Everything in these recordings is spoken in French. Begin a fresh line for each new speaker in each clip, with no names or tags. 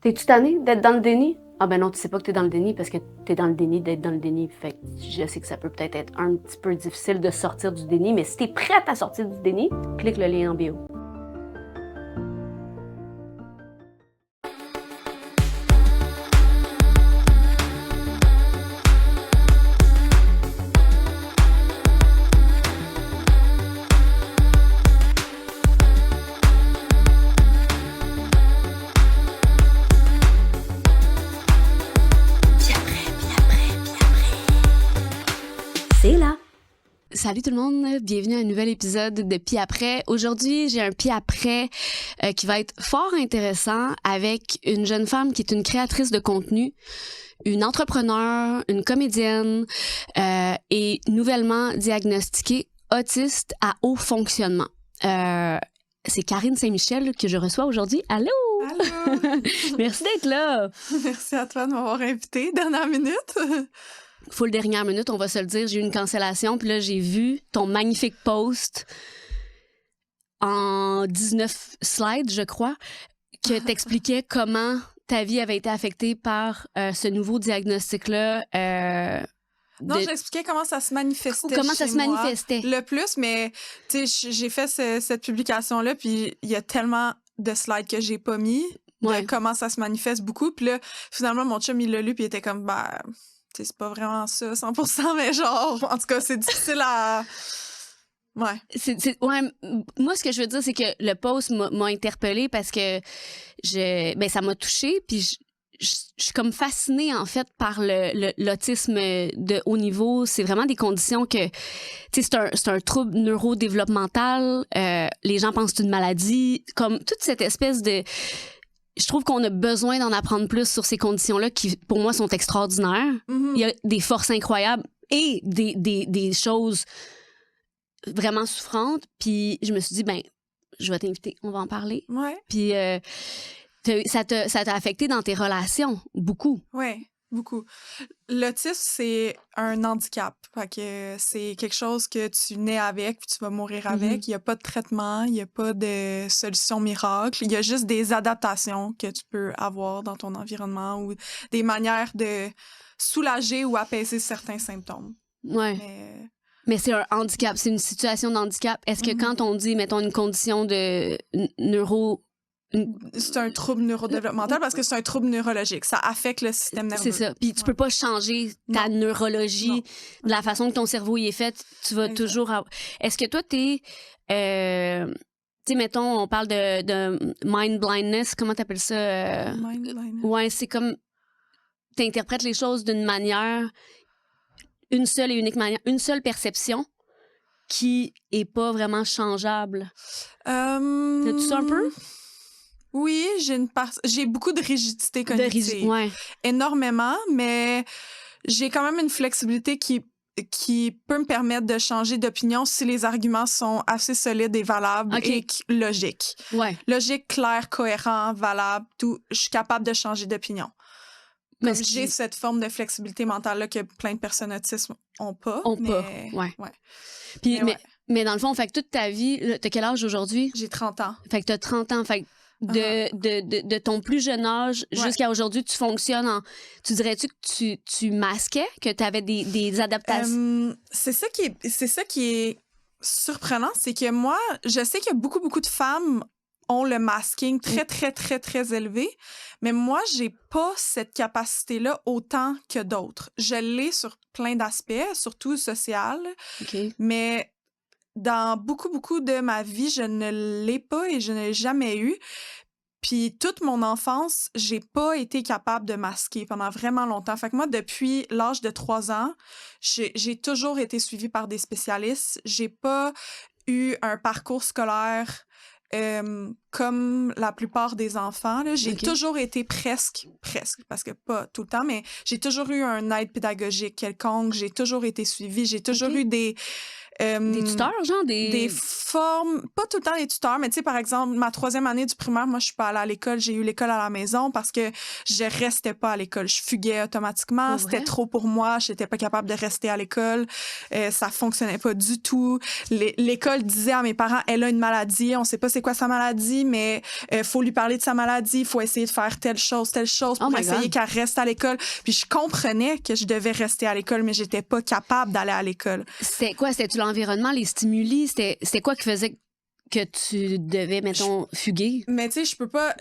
T'es-tu tanné d'être dans le déni? Ah ben non, tu sais pas que t'es dans le déni parce que t'es dans le déni d'être dans le déni. Fait que je sais que ça peut peut-être être un petit peu difficile de sortir du déni, mais si t'es prête à sortir du déni, clique le lien en bio. C'est là.
Salut tout le monde, bienvenue à un nouvel épisode de Pis après. Aujourd'hui, j'ai un Pis après qui va être fort intéressant avec une jeune femme qui est une créatrice de contenu, une entrepreneure, une comédienne et nouvellement diagnostiquée autiste à haut fonctionnement. C'est Karine Saint-Michel que je reçois aujourd'hui. Allô?
Allô!
Merci d'être là!
Merci à toi de m'avoir invitée. Dernière minute.
Full dernière minute, on va se le dire, j'ai eu une cancellation, puis là, j'ai vu ton magnifique post en 19 slides, je crois, que t'expliquais comment ta vie avait été affectée par ce nouveau diagnostic-là.
Non, j'expliquais comment ça se manifestait.
Comment ça
chez
se
moi.
manifestait.
Le plus, mais tu sais, j'ai fait cette publication-là, puis il y a tellement de slides que j'ai pas mis, de comment ça se manifeste beaucoup. Puis là, finalement, mon chum, il l'a lu, puis il était comme, bah, tu sais, c'est pas vraiment ça, 100%, mais genre, en tout cas, c'est difficile à... Ouais.
Ouais, moi, ce que je veux dire, c'est que le post m'a interpellée parce que ça m'a touchée, puis je suis comme fascinée, en fait, par l'autisme de haut niveau. C'est vraiment des conditions que, tu sais, c'est un trouble neurodéveloppemental. Les gens pensent que c'est une maladie. Comme toute cette espèce de... Je trouve qu'on a besoin d'en apprendre plus sur ces conditions-là qui, pour moi, sont extraordinaires.
Mm-hmm.
Il y a des forces incroyables et des choses vraiment souffrantes. Puis je me suis dit, ben, je vais t'inviter, on va en parler.
Ouais.
Puis ça t'a affecté dans tes relations, beaucoup.
Ouais, beaucoup. L'autisme, c'est un handicap. Fait que c'est quelque chose que tu nais avec puis tu vas mourir avec. Il n'y a pas de traitement, il n'y a pas de solution miracle. Il y a juste des adaptations que tu peux avoir dans ton environnement ou des manières de soulager ou apaiser certains symptômes.
Ouais. Mais c'est un handicap, c'est une situation de handicap. Est-ce que quand on dit, mettons, une condition de
C'est un trouble neurodéveloppemental parce que c'est un trouble neurologique. Ça affecte le système nerveux.
C'est ça. Puis tu peux pas changer ta neurologie de la façon que ton cerveau y est fait. Tu vas toujours... Est-ce que toi, t'es... tu sais, mettons, on parle de mind blindness. Comment t'appelles ça?
Mind blindness.
Ouais, c'est comme... T'interprètes les choses d'une manière... Une seule et unique manière. Une seule perception qui est pas vraiment changeable. T'as-tu ça un peu?
Oui, j'ai beaucoup de rigidité cognitive.
Ouais.
Énormément, mais j'ai quand même une flexibilité qui peut me permettre de changer d'opinion si les arguments sont assez solides et valables et logiques.
Ouais.
Logique, clair, cohérent, valable, tout. Je suis capable de changer d'opinion. Comme j'ai cette forme de flexibilité mentale-là que plein de personnes autistes ont pas.
Ouais. Puis, mais dans le fond, fait que toute ta vie, t'as quel âge aujourd'hui?
J'ai 30 ans.
Fait que t'as 30 ans. Fait que de ton plus jeune âge jusqu'à aujourd'hui, tu fonctionnes en... Tu dirais-tu que tu masquais, que tu avais des adaptations?
C'est ça qui est surprenant, c'est que moi, je sais qu'il y a beaucoup, beaucoup de femmes ont le masking très, très, très, très élevé, mais moi, j'ai pas cette capacité-là autant que d'autres. Je l'ai sur plein d'aspects, surtout social, mais dans beaucoup, beaucoup de ma vie, je ne l'ai pas et je ne l'ai jamais eu. Puis toute mon enfance, j'ai pas été capable de masquer pendant vraiment longtemps. Fait que moi, depuis l'âge de 3 ans, j'ai toujours été suivie par des spécialistes. J'ai pas eu un parcours scolaire comme la plupart des enfants. Là. J'ai toujours été presque, parce que pas tout le temps, mais j'ai toujours eu un aide pédagogique quelconque. J'ai toujours été suivie. J'ai toujours eu des
Des tuteurs, genre?
Des formes, pas tout le temps des tuteurs, mais tu sais, par exemple, ma 3e année du primaire, moi, je suis pas allée à l'école. J'ai eu l'école à la maison parce que je restais pas à l'école. Je fuguais automatiquement.
Pour
C'était
vrai?
trop pour moi. J'étais pas capable de rester à l'école. Ça fonctionnait pas du tout. L'école disait à mes parents, elle a une maladie. On sait pas c'est quoi sa maladie, mais faut lui parler de sa maladie. Faut essayer de faire telle chose pour essayer qu'elle reste à l'école. Puis je comprenais que je devais rester à l'école, mais j'étais pas capable d'aller à l'école.
C'était quoi? C'était-tu l'environnement, les stimuli? C'était quoi qui faisait que tu devais, mettons, fuguer?
Mais tu sais, je peux pas...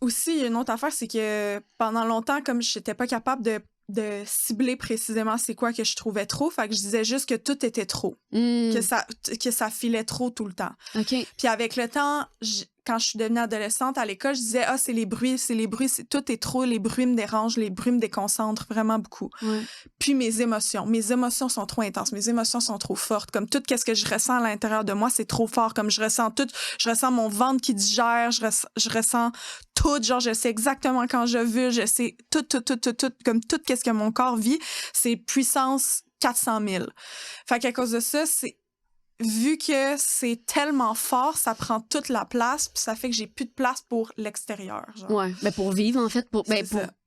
aussi, une autre affaire, c'est que pendant longtemps, comme j'étais pas capable de cibler précisément c'est quoi que je trouvais trop, fait que je disais juste que tout était trop. Que ça filait trop tout le temps.
OK.
Puis avec le temps, quand je suis devenue adolescente à l'école, je disais c'est les bruits, tout est trop, les bruits me dérangent, les bruits me déconcentrent vraiment beaucoup.
Ouais.
Puis mes émotions sont trop intenses, mes émotions sont trop fortes, comme tout ce que je ressens à l'intérieur de moi, c'est trop fort, comme je ressens mon ventre qui digère, je ressens tout, genre je sais exactement quand je veux, je sais tout, comme tout ce que mon corps vit, c'est puissance 400 000. Fait qu'à cause de ça, vu que c'est tellement fort, ça prend toute la place, puis ça fait que j'ai plus de place pour l'extérieur. Genre.
Ouais, ben pour vivre, en fait.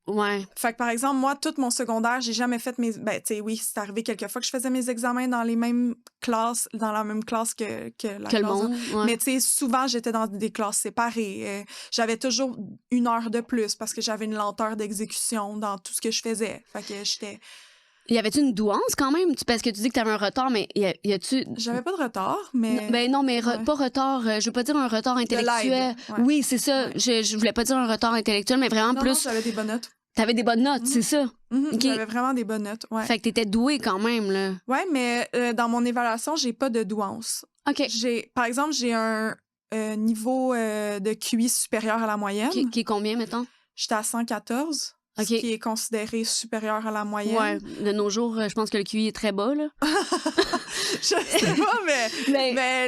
Ouais.
Fait que, par exemple, moi, tout mon secondaire, j'ai jamais fait mes... Ben, tu sais, oui, c'est arrivé quelques fois que je faisais mes examens dans les mêmes classes, dans la même classe que la
Que le
classe.
monde, ouais.
Mais, tu sais, souvent, j'étais dans des classes séparées. J'avais toujours 1 heure de plus parce que j'avais une lenteur d'exécution dans tout ce que je faisais. Fait que j'étais...
Y avait-tu une douance quand même? Parce que tu dis que t'avais un retard, mais y a-tu...
J'avais pas de retard, mais...
Ben non, mais
ouais.
pas retard. Je veux pas dire un retard intellectuel.
Ouais.
Oui, c'est ça.
Ouais.
Je voulais pas dire un retard intellectuel, mais vraiment plus...
Non, j'avais des bonnes notes.
T'avais des bonnes notes, c'est ça?
Mm-hmm.
Okay.
J'avais vraiment des bonnes notes, ouais.
Fait que t'étais douée quand même, là.
Ouais, mais dans mon évaluation, j'ai pas de douance.
OK.
Par exemple, j'ai un niveau de QI supérieur à la moyenne.
Qui est combien, mettons?
J'étais à 114, ce qui est considéré supérieur à la moyenne.
Ouais, de nos jours, je pense que le QI est très bas, là.
Je sais pas, mais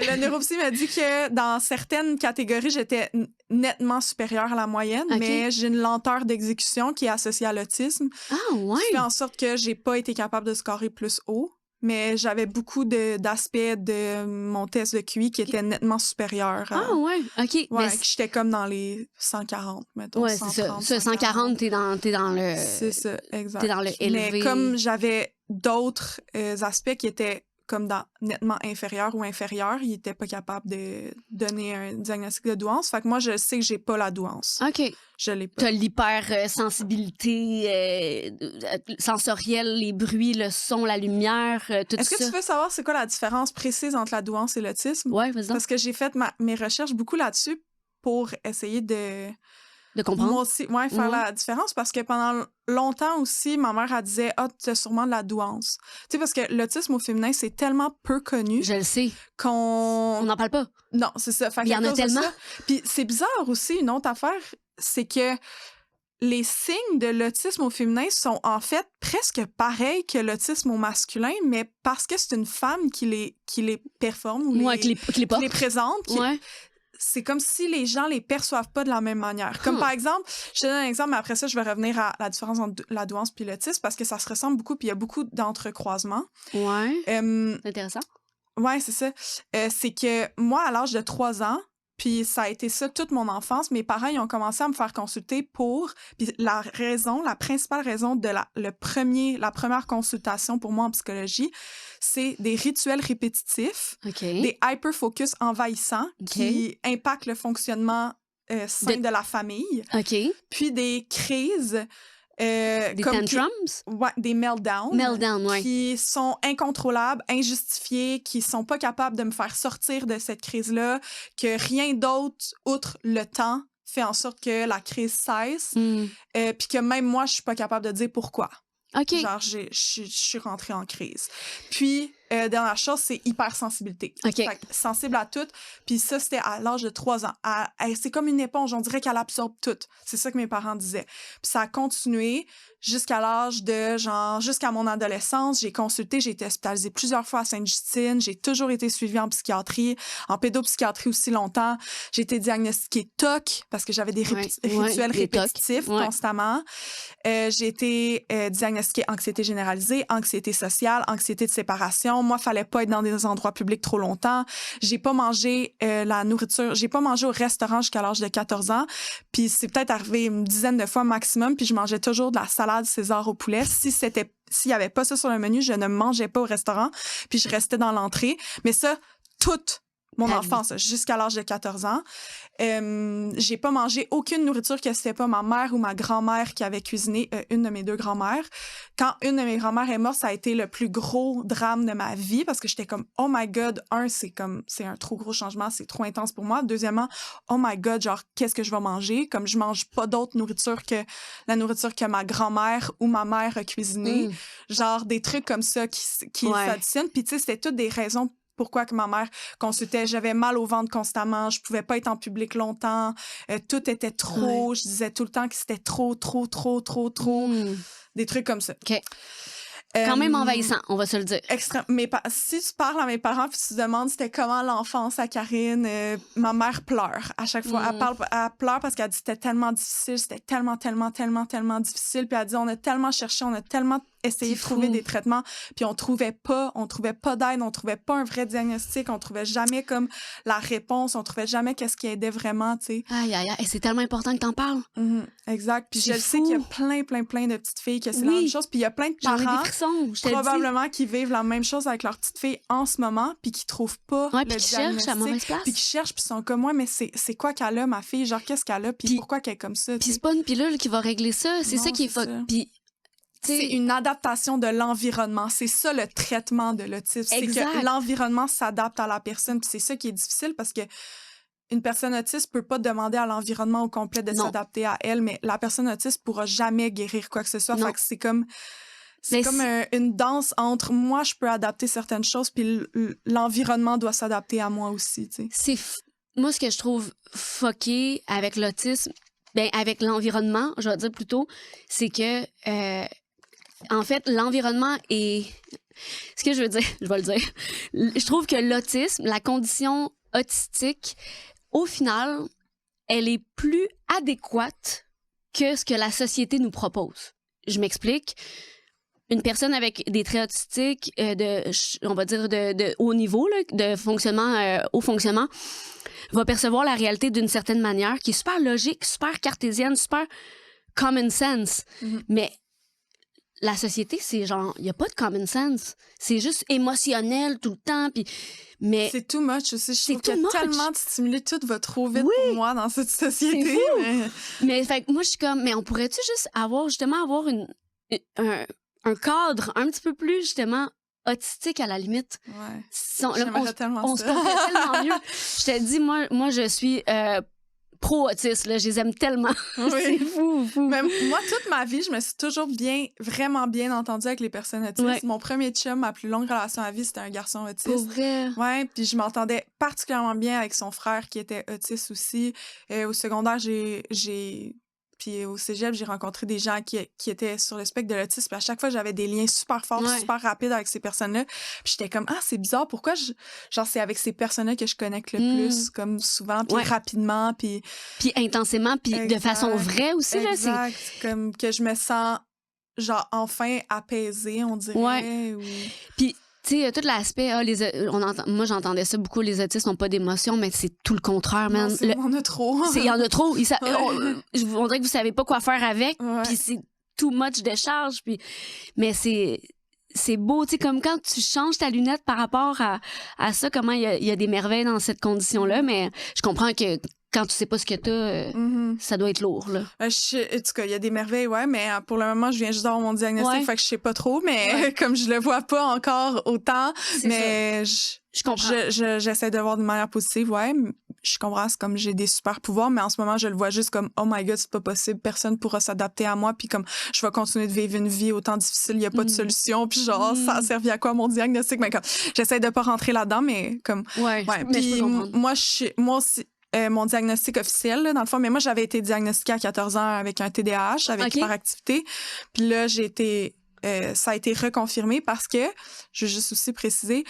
le neuropsy m'a dit que dans certaines catégories, j'étais nettement supérieure à la moyenne, mais j'ai une lenteur d'exécution qui est associée à l'autisme.
Ah, ouais!
Qui fait en sorte que j'ai pas été capable de scorer plus haut. Mais j'avais beaucoup d'aspects de mon test de QI qui étaient nettement supérieurs.
Ah ouais, OK.
Ouais, que j'étais comme dans les 140, mettons.
Ouais, c'est ça. 140, t'es dans le...
C'est ça, exact.
T'es dans le élevé.
Mais comme j'avais d'autres aspects qui étaient comme nettement inférieurs ou inférieurs, ils étaient pas capables de donner un diagnostic de douance. Fait que moi, je sais que j'ai pas la douance.
OK.
Je l'ai pas.
T'as l'hypersensibilité sensorielle, les bruits, le son, la lumière, tout ça.
Est-ce que tu veux savoir c'est quoi la différence précise entre la douance et l'autisme?
Ouais, vas-y donc.
Parce que j'ai fait mes recherches beaucoup là-dessus pour essayer de
comprendre.
Moi aussi, faire la différence parce que pendant longtemps aussi, ma mère, elle disait « Ah, tu as sûrement de la douance. » Tu sais, parce que l'autisme au féminin, c'est tellement peu connu.
Je le sais.
On
n'en parle pas.
Non, c'est ça.
Il y en a tellement.
Puis c'est bizarre aussi, une autre affaire, c'est que les signes de l'autisme au féminin sont en fait presque pareils que l'autisme au masculin, mais parce que c'est une femme qui les performe ou
qui les
présente. C'est comme si les gens les perçoivent pas de la même manière. Comme par exemple, je te donne un exemple, mais après ça, je vais revenir à la différence entre la douance puis l'autisme parce que ça se ressemble beaucoup puis il y a beaucoup d'entrecroisements.
Ouais. Intéressant.
Ouais, c'est ça. C'est que moi, à l'âge de 3 ans, puis ça a été ça toute mon enfance, mes parents ils ont commencé à me faire consulter puis la principale raison de la première consultation pour moi en psychologie, c'est des rituels répétitifs, des hyperfocus envahissants qui impactent le fonctionnement sain de la famille, puis des crises
des tantrums?
Des meltdowns. Qui sont incontrôlables, injustifiés, qui sont pas capables de me faire sortir de cette crise-là, que rien d'autre, outre le temps, fait en sorte que la crise cesse, puis que même moi, je suis pas capable de dire pourquoi. Genre, je suis rentrée en crise. Puis, dernière chose, c'est hypersensibilité. Fait que sensible à tout. Puis ça, c'était à l'âge de 3 ans. C'est comme une éponge, on dirait qu'elle absorbe tout. C'est ça que mes parents disaient. Puis ça a continué jusqu'à l'âge de, jusqu'à mon adolescence. J'ai consulté, j'ai été hospitalisée plusieurs fois à Sainte-Justine. J'ai toujours été suivie en psychiatrie, en pédopsychiatrie aussi longtemps. J'ai été diagnostiquée TOC parce que j'avais des rituels répétitifs constamment. J'ai été diagnostiquée anxiété généralisée, anxiété sociale, anxiété de séparation, attention. Moi, fallait pas être dans des endroits publics trop longtemps. J'ai pas mangé la nourriture. J'ai pas mangé au restaurant jusqu'à l'âge de 14 ans. Puis c'est peut-être arrivé une dizaine de fois maximum. Puis je mangeais toujours de la salade César au poulet. S'il y avait pas ça sur le menu, je ne mangeais pas au restaurant. Puis je restais dans l'entrée. Mais ça, toute mon enfance, jusqu'à l'âge de 14 ans. J'ai pas mangé aucune nourriture que c'était pas ma mère ou ma grand-mère qui avait cuisiné, une de mes deux grand-mères. Quand une de mes grand-mères est morte, ça a été le plus gros drame de ma vie parce que j'étais comme, oh my God, c'est un trop gros changement, c'est trop intense pour moi. Deuxièmement, oh my God, genre, qu'est-ce que je vais manger? Comme je mange pas d'autre nourriture que la nourriture que ma grand-mère ou ma mère a cuisinée. Genre, des trucs comme ça qui s'additionnent. Puis tu sais, c'était toutes des raisons pourquoi que ma mère consultait. J'avais mal au ventre constamment. Je pouvais pas être en public longtemps. Tout était trop. Je disais tout le temps que c'était trop. Des trucs comme ça.
OK. Quand même envahissant, on va se le dire.
Si tu parles à mes parents puis tu te demandes c'était comment l'enfance à Karine, ma mère pleure à chaque fois. Elle pleure parce qu'elle dit c'était tellement difficile, c'était tellement difficile. Puis elle dit on a tellement cherché, on a tellement essayé de trouver des traitements, puis on trouvait pas d'aide, on trouvait pas un vrai diagnostic, on trouvait jamais comme la réponse, on trouvait jamais qu'est-ce qui aidait vraiment, tu sais.
Aïe, et c'est tellement important que t'en parles.
Exact. Puis je sais qu'il y a plein de petites filles que c'est la même chose, puis il y a plein de parents probablement qui vivent la même chose avec leur petite fille en ce moment, puis qui trouvent pas le
puis qui
diagnostic,
cherchent à mauvaise place.
puis qui cherchent, puis sont comme moi, mais c'est quoi qu'elle a, ma fille, genre qu'est-ce qu'elle a, puis pourquoi qu'elle est comme ça.
Puis c'est pas une pilule qui va régler ça, c'est ça qui est puis
c'est une adaptation de l'environnement. C'est ça le traitement de l'autisme. C'est que l'environnement s'adapte à la personne. Puis c'est ça qui est difficile parce que une personne autiste peut pas demander à l'environnement au complet de s'adapter à elle, mais la personne autiste pourra jamais guérir quoi que ce soit. Fait que c'est comme une danse entre moi, je peux adapter certaines choses, puis l'environnement doit s'adapter à moi aussi. Tu sais.
Moi, ce que je trouve fucké avec l'autisme, avec l'environnement, je vais dire plutôt, c'est que en fait, l'environnement est... Ce que je veux dire, je vais le dire. Je trouve que l'autisme, la condition autistique, au final, elle est plus adéquate que ce que la société nous propose. Je m'explique. Une personne avec des traits autistiques on va dire de haut niveau, là, de fonctionnement, haut fonctionnement, va percevoir la réalité d'une certaine manière qui est super logique, super cartésienne, super common sense. Mais la société, c'est genre, il n'y a pas de common sense. C'est juste émotionnel tout le temps. Mais
c'est too much aussi. Je trouve que tellement de stimuli, tout va trop vite pour moi dans cette société.
C'est fou. Mais fait, moi, je suis comme, mais on pourrait-tu juste avoir un cadre un petit peu plus, justement, autistique à la limite?
Ouais.
J'aimerais
tellement
on se porterait tellement mieux. Je te dis, moi, je suis... pro-autiste, là, je les aime tellement.
Oui.
C'est fou.
Mais moi, toute ma vie, je me suis toujours vraiment bien entendue avec les personnes autistes.
Ouais.
Mon premier chum, ma plus longue relation à vie, c'était un garçon autiste.
Pour vrai?
Ouais, puis je m'entendais particulièrement bien avec son frère qui était autiste aussi. Au secondaire, puis au cégep, j'ai rencontré des gens qui étaient sur le spectre de l'autisme. Puis à chaque fois, j'avais des liens super forts, super rapides avec ces personnes-là. Puis j'étais comme, c'est bizarre, pourquoi genre, c'est avec ces personnes-là que je connecte le plus, comme souvent, puis rapidement, puis
intensément, puis de façon vraie aussi.
Exact.
Là,
comme que je me sens, genre, enfin apaisée, on dirait.
Ouais. Puis, tu sais, tout l'aspect, moi, j'entendais ça beaucoup, les autistes n'ont pas d'émotion, mais c'est tout le contraire, man.
Il y en a trop.
Il y en a trop. On dirait que vous savez pas quoi faire avec, puis c'est too much de charge. Mais c'est beau, tu sais, comme quand tu changes ta lunette par rapport à ça, comment il y a des merveilles dans cette condition-là, mais je comprends que quand tu sais pas ce que t'as, ça doit être lourd, là.
En tout cas, il y a des merveilles, mais pour le moment, je viens juste d'avoir mon diagnostic, fait que je sais pas trop, mais comme je le vois pas encore autant, mais
je comprends.
J'essaie de voir d'une manière positive, je comprends, c'est comme j'ai des super pouvoirs, mais en ce moment, je le vois juste comme, oh my God, c'est pas possible, personne pourra s'adapter à moi, puis comme, je vais continuer de vivre une vie autant difficile, il y a pas de solution, puis genre, ça a servi à quoi mon diagnostic, mais comme, j'essaie de pas rentrer là-dedans, mais comme, puis moi aussi, mon diagnostic officiel, là, dans le fond, mais moi, j'avais été diagnostiquée à 14 ans avec un TDAH, avec hyperactivité. Puis là, ça a été reconfirmé parce que, je veux juste aussi préciser,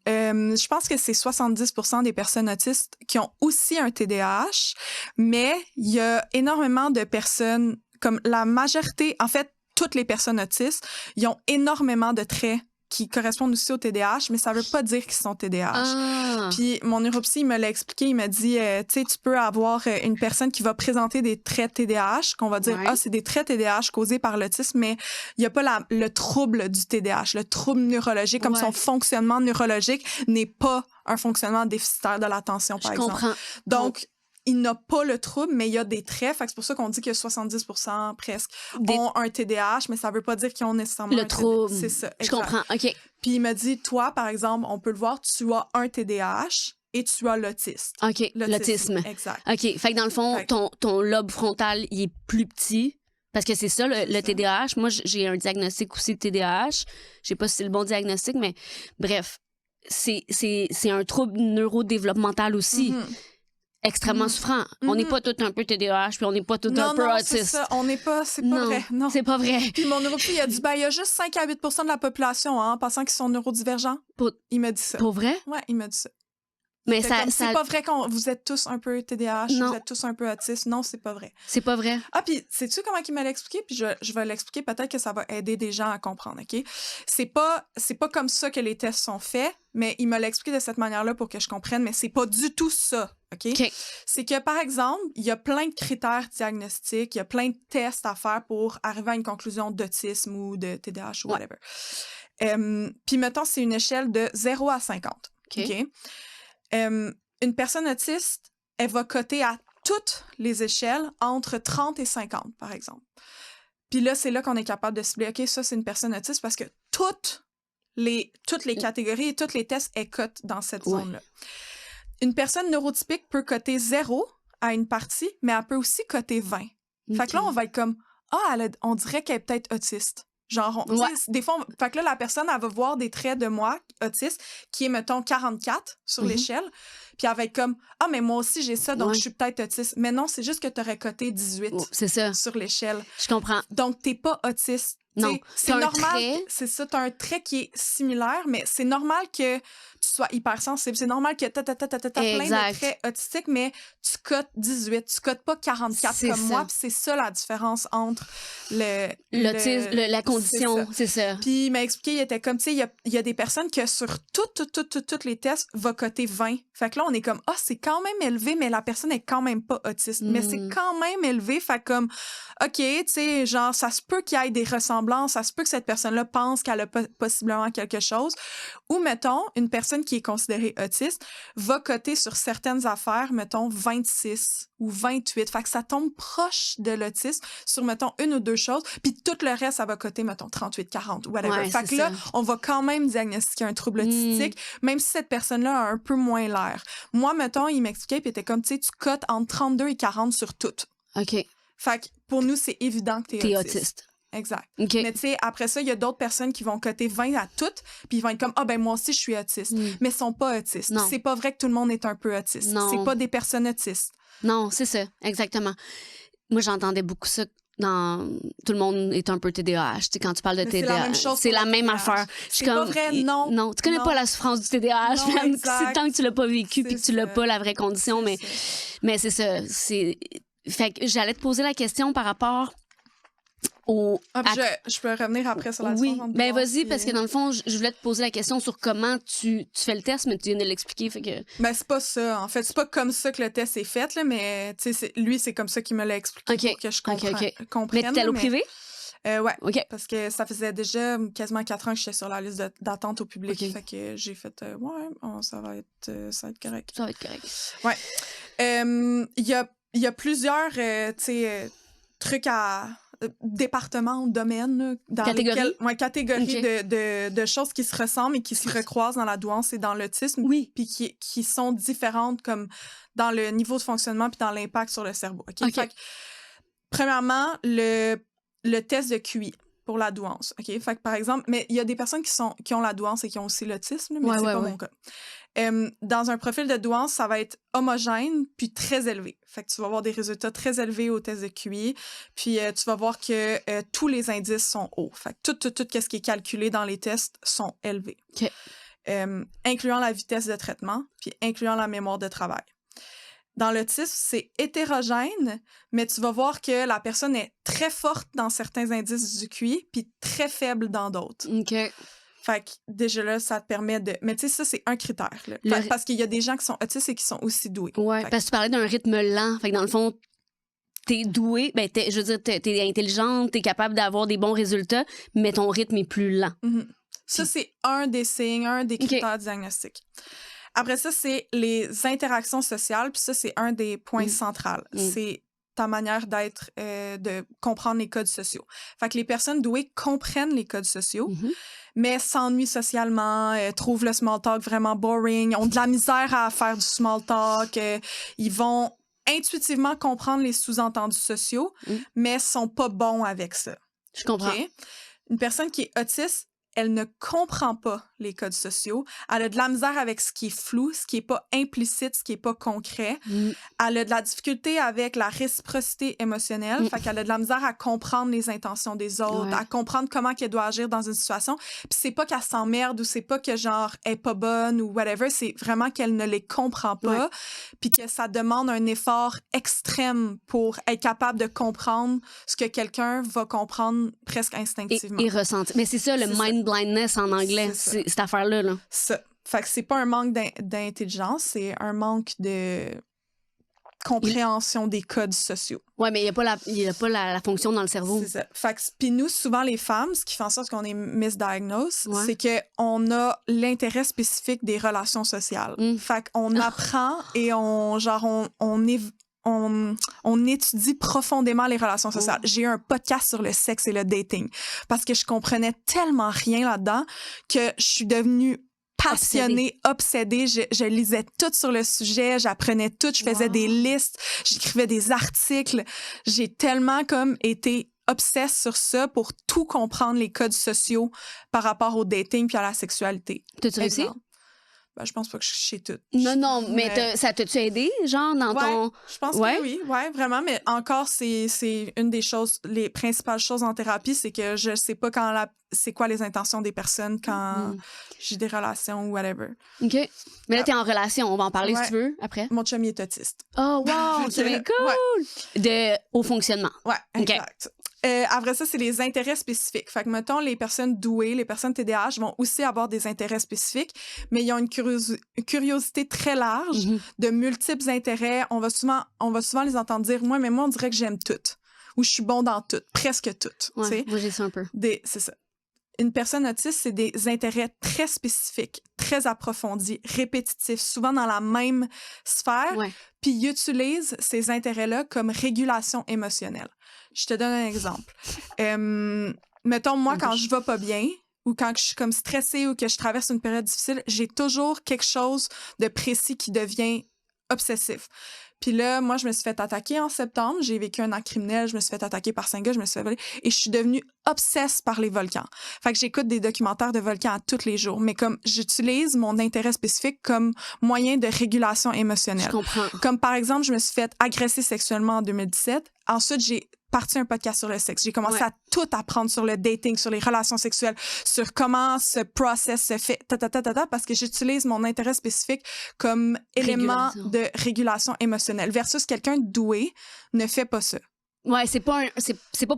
je pense que c'est 70% des personnes autistes qui ont aussi un TDAH, mais il y a énormément de personnes, comme la majorité, en fait, toutes les personnes autistes, ils ont énormément de traits qui correspondent aussi au TDAH, mais ça veut pas dire qu'ils sont TDAH.
Ah.
Puis mon neuropsy, il me l'a expliqué, il m'a dit, tu sais, tu peux avoir une personne qui va présenter des traits TDAH, qu'on va dire,
Ouais.
c'est des traits TDAH causés par l'autisme, mais il y a pas le trouble du TDAH, le trouble neurologique, comme
Ouais.
son fonctionnement neurologique n'est pas un fonctionnement déficitaire de l'attention, par
Je
exemple.
comprends.
Donc, il n'a pas le trouble, mais il y a des traits. Fait que c'est pour ça qu'on dit que 70% presque
Des-
ont un TDAH, mais ça veut pas dire qu'ils ont nécessairement
Le
un
trouble.
TDAH. C'est ça,
Je
exact.
comprends. OK.
Puis il m'a dit, toi, par exemple, on peut le voir, tu as un TDAH et tu as l'autiste.
OK. L'autisme.
Exact.
OK. Fait que dans le fond,
Fait
ton lobe frontal, il est plus petit. Parce que c'est ça, le
ça.
TDAH. Moi, j'ai un diagnostic aussi de TDAH. Je sais pas si c'est le bon diagnostic, mais bref, c'est un trouble neurodéveloppemental aussi.
Mhm.
Extrêmement
Mhm.
souffrant. On n'est
Mhm.
pas tous un peu TDAH, puis on n'est pas tous un peu
Non, c'est
autistes.
ça. On n'est pas, c'est pas
Non,
vrai. Non.
c'est pas vrai.
Puis mon neuropsy, il a dit, il y a juste 5 à 8% de la population, en pensant qu'ils sont neurodivergents.
Pour-
Il m'a dit ça.
Pour vrai?
Ouais, il m'a dit ça.
Mais
C'était comme,
ça
c'est pas vrai que vous êtes tous un peu TDAH,
Non.
vous êtes tous un peu autistes. Non, c'est pas vrai.
c'est pas vrai.
Ah, puis sais-tu comment il m'a l'expliqué? Puis je vais l'expliquer, peut-être que ça va aider des gens à comprendre, OK? C'est pas comme ça que les tests sont faits, mais il m'a l'expliqué de cette manière-là pour que je comprenne, mais c'est pas du tout ça, OK?
OK.
C'est que, par exemple, il y a plein de critères diagnostiques, il y a plein de tests à faire pour arriver à une conclusion d'autisme ou de TDAH ou
Ouais.
whatever. Puis, mettons, c'est une échelle de 0 à 50,
OK.
OK? Une personne autiste, elle va coter à toutes les échelles entre 30 et 50, par exemple. Puis là, c'est là qu'on est capable de cibler, OK, ça, c'est une personne autiste parce que toutes les catégories et tous les tests, elles cotent dans cette
Ouais.
zone-là. Une personne neurotypique peut coter 0 à une partie, mais elle peut aussi coter 20. Fait que là, on va être comme, on dirait qu'elle est peut-être autiste. Genre,
Ouais.
tu sais, des fois, fait que là, la personne, elle va voir des traits de moi, autiste, qui est, mettons, 44 sur
Mhm.
l'échelle. Puis elle va être comme, mais moi aussi, j'ai ça, donc
Ouais.
je suis peut-être autiste. Mais non, c'est juste que tu aurais coté 18
Oh, c'est ça.
sur l'échelle.
Je comprends.
Donc, t'es pas autiste.
Non,
T'sais,
c'est
c'est
un
normal.
trait.
C'est ça, t'as un trait qui est similaire, mais c'est normal que tu sois hypersensible. C'est normal que t'as plein
Exact.
de traits autistiques, mais tu cotes 18. Tu cotes pas 44
C'est
comme
ça.
moi. Puis c'est ça la différence entre
L'autisme, la condition, c'est ça.
Puis il m'a expliqué, il était comme, tu sais, il y a des personnes que sur toutes les tests, va coter 20. Fait que là, on est comme, c'est quand même élevé, mais la personne est quand même pas autiste. Mais c'est quand même élevé. Fait comme, OK, tu sais, genre, ça se peut qu'il y ait des ressemblances, ça se peut que cette personne-là pense qu'elle a possiblement quelque chose. Ou, mettons, une personne qui est considérée autiste va coter sur certaines affaires, mettons, 26 ou 28. Fait que ça tombe proche de l'autisme sur, mettons, une ou deux choses. Puis tout le reste, ça va coter, mettons, 38, 40, whatever.
Ouais,
fait que
c'est
là,
ça.
on va quand même diagnostiquer un trouble autistique, même si cette personne-là a un peu moins l'air. Moi, mettons, il m'expliquait, puis il était comme, tu sais, tu cotes entre 32 et 40 sur toutes.
OK.
Fait que pour nous, c'est évident que
T'es
autiste.
autiste.
Exact.
OK.
Mais tu sais, après ça, il y a d'autres personnes qui vont coter 20 à toutes, puis ils vont être comme, moi aussi, je suis autiste. Mais ils sont pas autistes.
Non.
C'est pas vrai que tout le monde est un peu autiste.
Non.
C'est pas des personnes autistes.
Non, c'est ça, exactement. Moi, j'entendais beaucoup ça dans tout le monde est un peu TDAH. Tu sais, quand tu parles de
Mais c'est
TDAH,
la même chose
c'est
pour
la
le
même
TDAH.
affaire. Je suis
C'est pas
comme,
vrai, non.
Non, tu connais
Non.
pas la souffrance du TDAH,
Non,
même.
exact.
C'est tant que tu l'as pas vécu puis
C'est
que tu l'as
ça.
pas la vraie condition. Mais c'est ça. Fait que j'allais te poser la question par rapport au.
Puis je peux revenir après sur la
Oui,
différence entre
ben
nuances,
vas-y,
puis-
parce que dans le fond, je voulais te poser la question sur comment tu fais le test, mais tu viens de l'expliquer, fait que...
Ben, c'est pas ça. En fait, c'est pas comme ça que le test est fait, là, mais tu sais, lui, c'est comme ça qu'il me l'a expliqué
OK.
pour que je
OK.
comprenne.
Mais t'es allé au
mais-
privé?
Ouais.
OK.
Parce que ça faisait déjà quasiment 4 ans que j'étais sur la liste d'attente au public.
OK.
Fait que j'ai fait, ça va être correct.
Ça va être correct.
Il y a plusieurs, trucs à départements ou domaines, là, dans
Catégories?
lesquels, catégories
OK.
de choses qui se ressemblent et qui se recroisent dans la douance et dans l'autisme.
Oui.
Puis qui sont différentes comme dans le niveau de fonctionnement puis dans l'impact sur le cerveau. OK?
OK.
Fait que, premièrement, le test de QI pour la douance. OK? Fait que, par exemple, mais il y a des personnes qui ont la douance et qui ont aussi l'autisme, mais c'est pas mon cas. Dans un profil de douance, ça va être homogène puis très élevé. Fait que tu vas avoir des résultats très élevés au test de QI, puis tu vas voir que tous les indices sont hauts. Fait que tout ce qui est calculé dans les tests sont élevés.
OK.
Incluant la vitesse de traitement, puis incluant la mémoire de travail. Dans l'autisme, c'est hétérogène, mais tu vas voir que la personne est très forte dans certains indices du QI, puis très faible dans d'autres.
OK.
Fait que déjà là, ça te permet de... Mais tu sais, ça, c'est un critère. Là. Parce qu'il y a des gens qui sont autistes et qui sont aussi doués.
Ouais, parce que tu parlais d'un rythme lent. Fait que dans le fond, t'es doué, ben je veux dire, t'es intelligente, t'es capable d'avoir des bons résultats, mais ton rythme est plus lent.
Mm-hmm. Ça, c'est un des signes, un des critères diagnostiques. Après ça, c'est les interactions sociales, puis ça, c'est un des points centraux. C'est ta manière d'être, de comprendre les codes sociaux. Fait que les personnes douées comprennent les codes sociaux, mais s'ennuient socialement, trouvent le small talk vraiment boring, ont de la misère à faire du small talk, ils vont intuitivement comprendre les sous-entendus sociaux, mais sont pas bons avec ça.
Je comprends.
Okay? Une personne qui est autiste, elle ne comprend pas les codes sociaux. Elle a de la misère avec ce qui est flou, ce qui est pas implicite, ce qui est pas concret. Elle a de la difficulté avec la réciprocité émotionnelle. Fait qu'elle a de la misère à comprendre les intentions des autres, à comprendre comment qu'elle doit agir dans une situation. Puis c'est pas qu'elle s'emmerde ou c'est pas que genre elle est pas bonne ou whatever, c'est vraiment qu'elle ne les comprend pas. Puis que ça demande un effort extrême pour être capable de comprendre ce que quelqu'un va comprendre presque instinctivement.
Et ressentir. Mais c'est ça, le mind blindness en anglais, c'est cette affaire-là. Là.
Ça. Fait que c'est pas un manque d'intelligence, c'est un manque de compréhension des codes sociaux.
Oui, mais il n'y a pas la fonction dans le cerveau.
C'est ça. Fait que, puis nous, souvent, les femmes, ce qui fait en sorte qu'on est misdiagnosed, c'est qu'on a l'intérêt spécifique des relations sociales. Fait qu'on apprend et on étudie profondément les relations sociales. J'ai eu un podcast sur le sexe et le dating parce que je comprenais tellement rien là-dedans que je suis devenue passionnée, obsédée. Je lisais tout sur le sujet, j'apprenais tout, je faisais des listes, j'écrivais des articles. J'ai tellement comme été obsesse sur ça pour tout comprendre les codes sociaux par rapport au dating puis à la sexualité.
T'as-tu réussi?
Ben, je pense pas que je sais tout.
Non, mais ça t'a-tu aidé, genre, dans ton...
Je pense que oui, vraiment. Mais encore, c'est une des choses, les principales choses en thérapie, c'est que je sais pas c'est quoi les intentions des personnes quand j'ai des relations ou whatever.
OK. Mais là, t'es en relation. On va en parler si tu veux, après.
Mon chum, il est autiste.
Oh, wow! C'est bien cool! Au fonctionnement.
Ouais, exact. Après ça, c'est les intérêts spécifiques. Fait que, mettons, les personnes douées, les personnes TDAH vont aussi avoir des intérêts spécifiques, mais ils ont une curiosité très large, de multiples intérêts. On va souvent les entendre dire « Moi, on dirait que j'aime tout. » Ou « Je suis bon dans tout. » Presque tout.
Ouais, moi, j'ai ça un peu.
C'est ça. Une personne autiste, c'est des intérêts très spécifiques, très approfondis, répétitifs, souvent dans la même sphère. Puis ils utilisent ces intérêts-là comme régulation émotionnelle. Je te donne un exemple. Mettons, moi, quand je vais pas bien ou quand je suis comme stressée ou que je traverse une période difficile, j'ai toujours quelque chose de précis qui devient obsessif. Puis là, moi, je me suis fait attaquer en septembre. J'ai vécu un acte criminel. Je me suis fait attaquer par 5 gars. Je me suis fait voler. Et je suis devenue obsesse par les volcans. Fait que j'écoute des documentaires de volcans à tous les jours. Mais comme j'utilise mon intérêt spécifique comme moyen de régulation émotionnelle.
Je comprends.
Comme par exemple, je me suis fait agresser sexuellement en 2017. Ensuite, j'ai parti un podcast sur le sexe. J'ai commencé à tout apprendre sur le dating, sur les relations sexuelles, sur comment ce process se fait, parce que j'utilise mon intérêt spécifique comme élément de régulation émotionnelle versus quelqu'un doué ne fait pas ça.
Ouais, c'est pas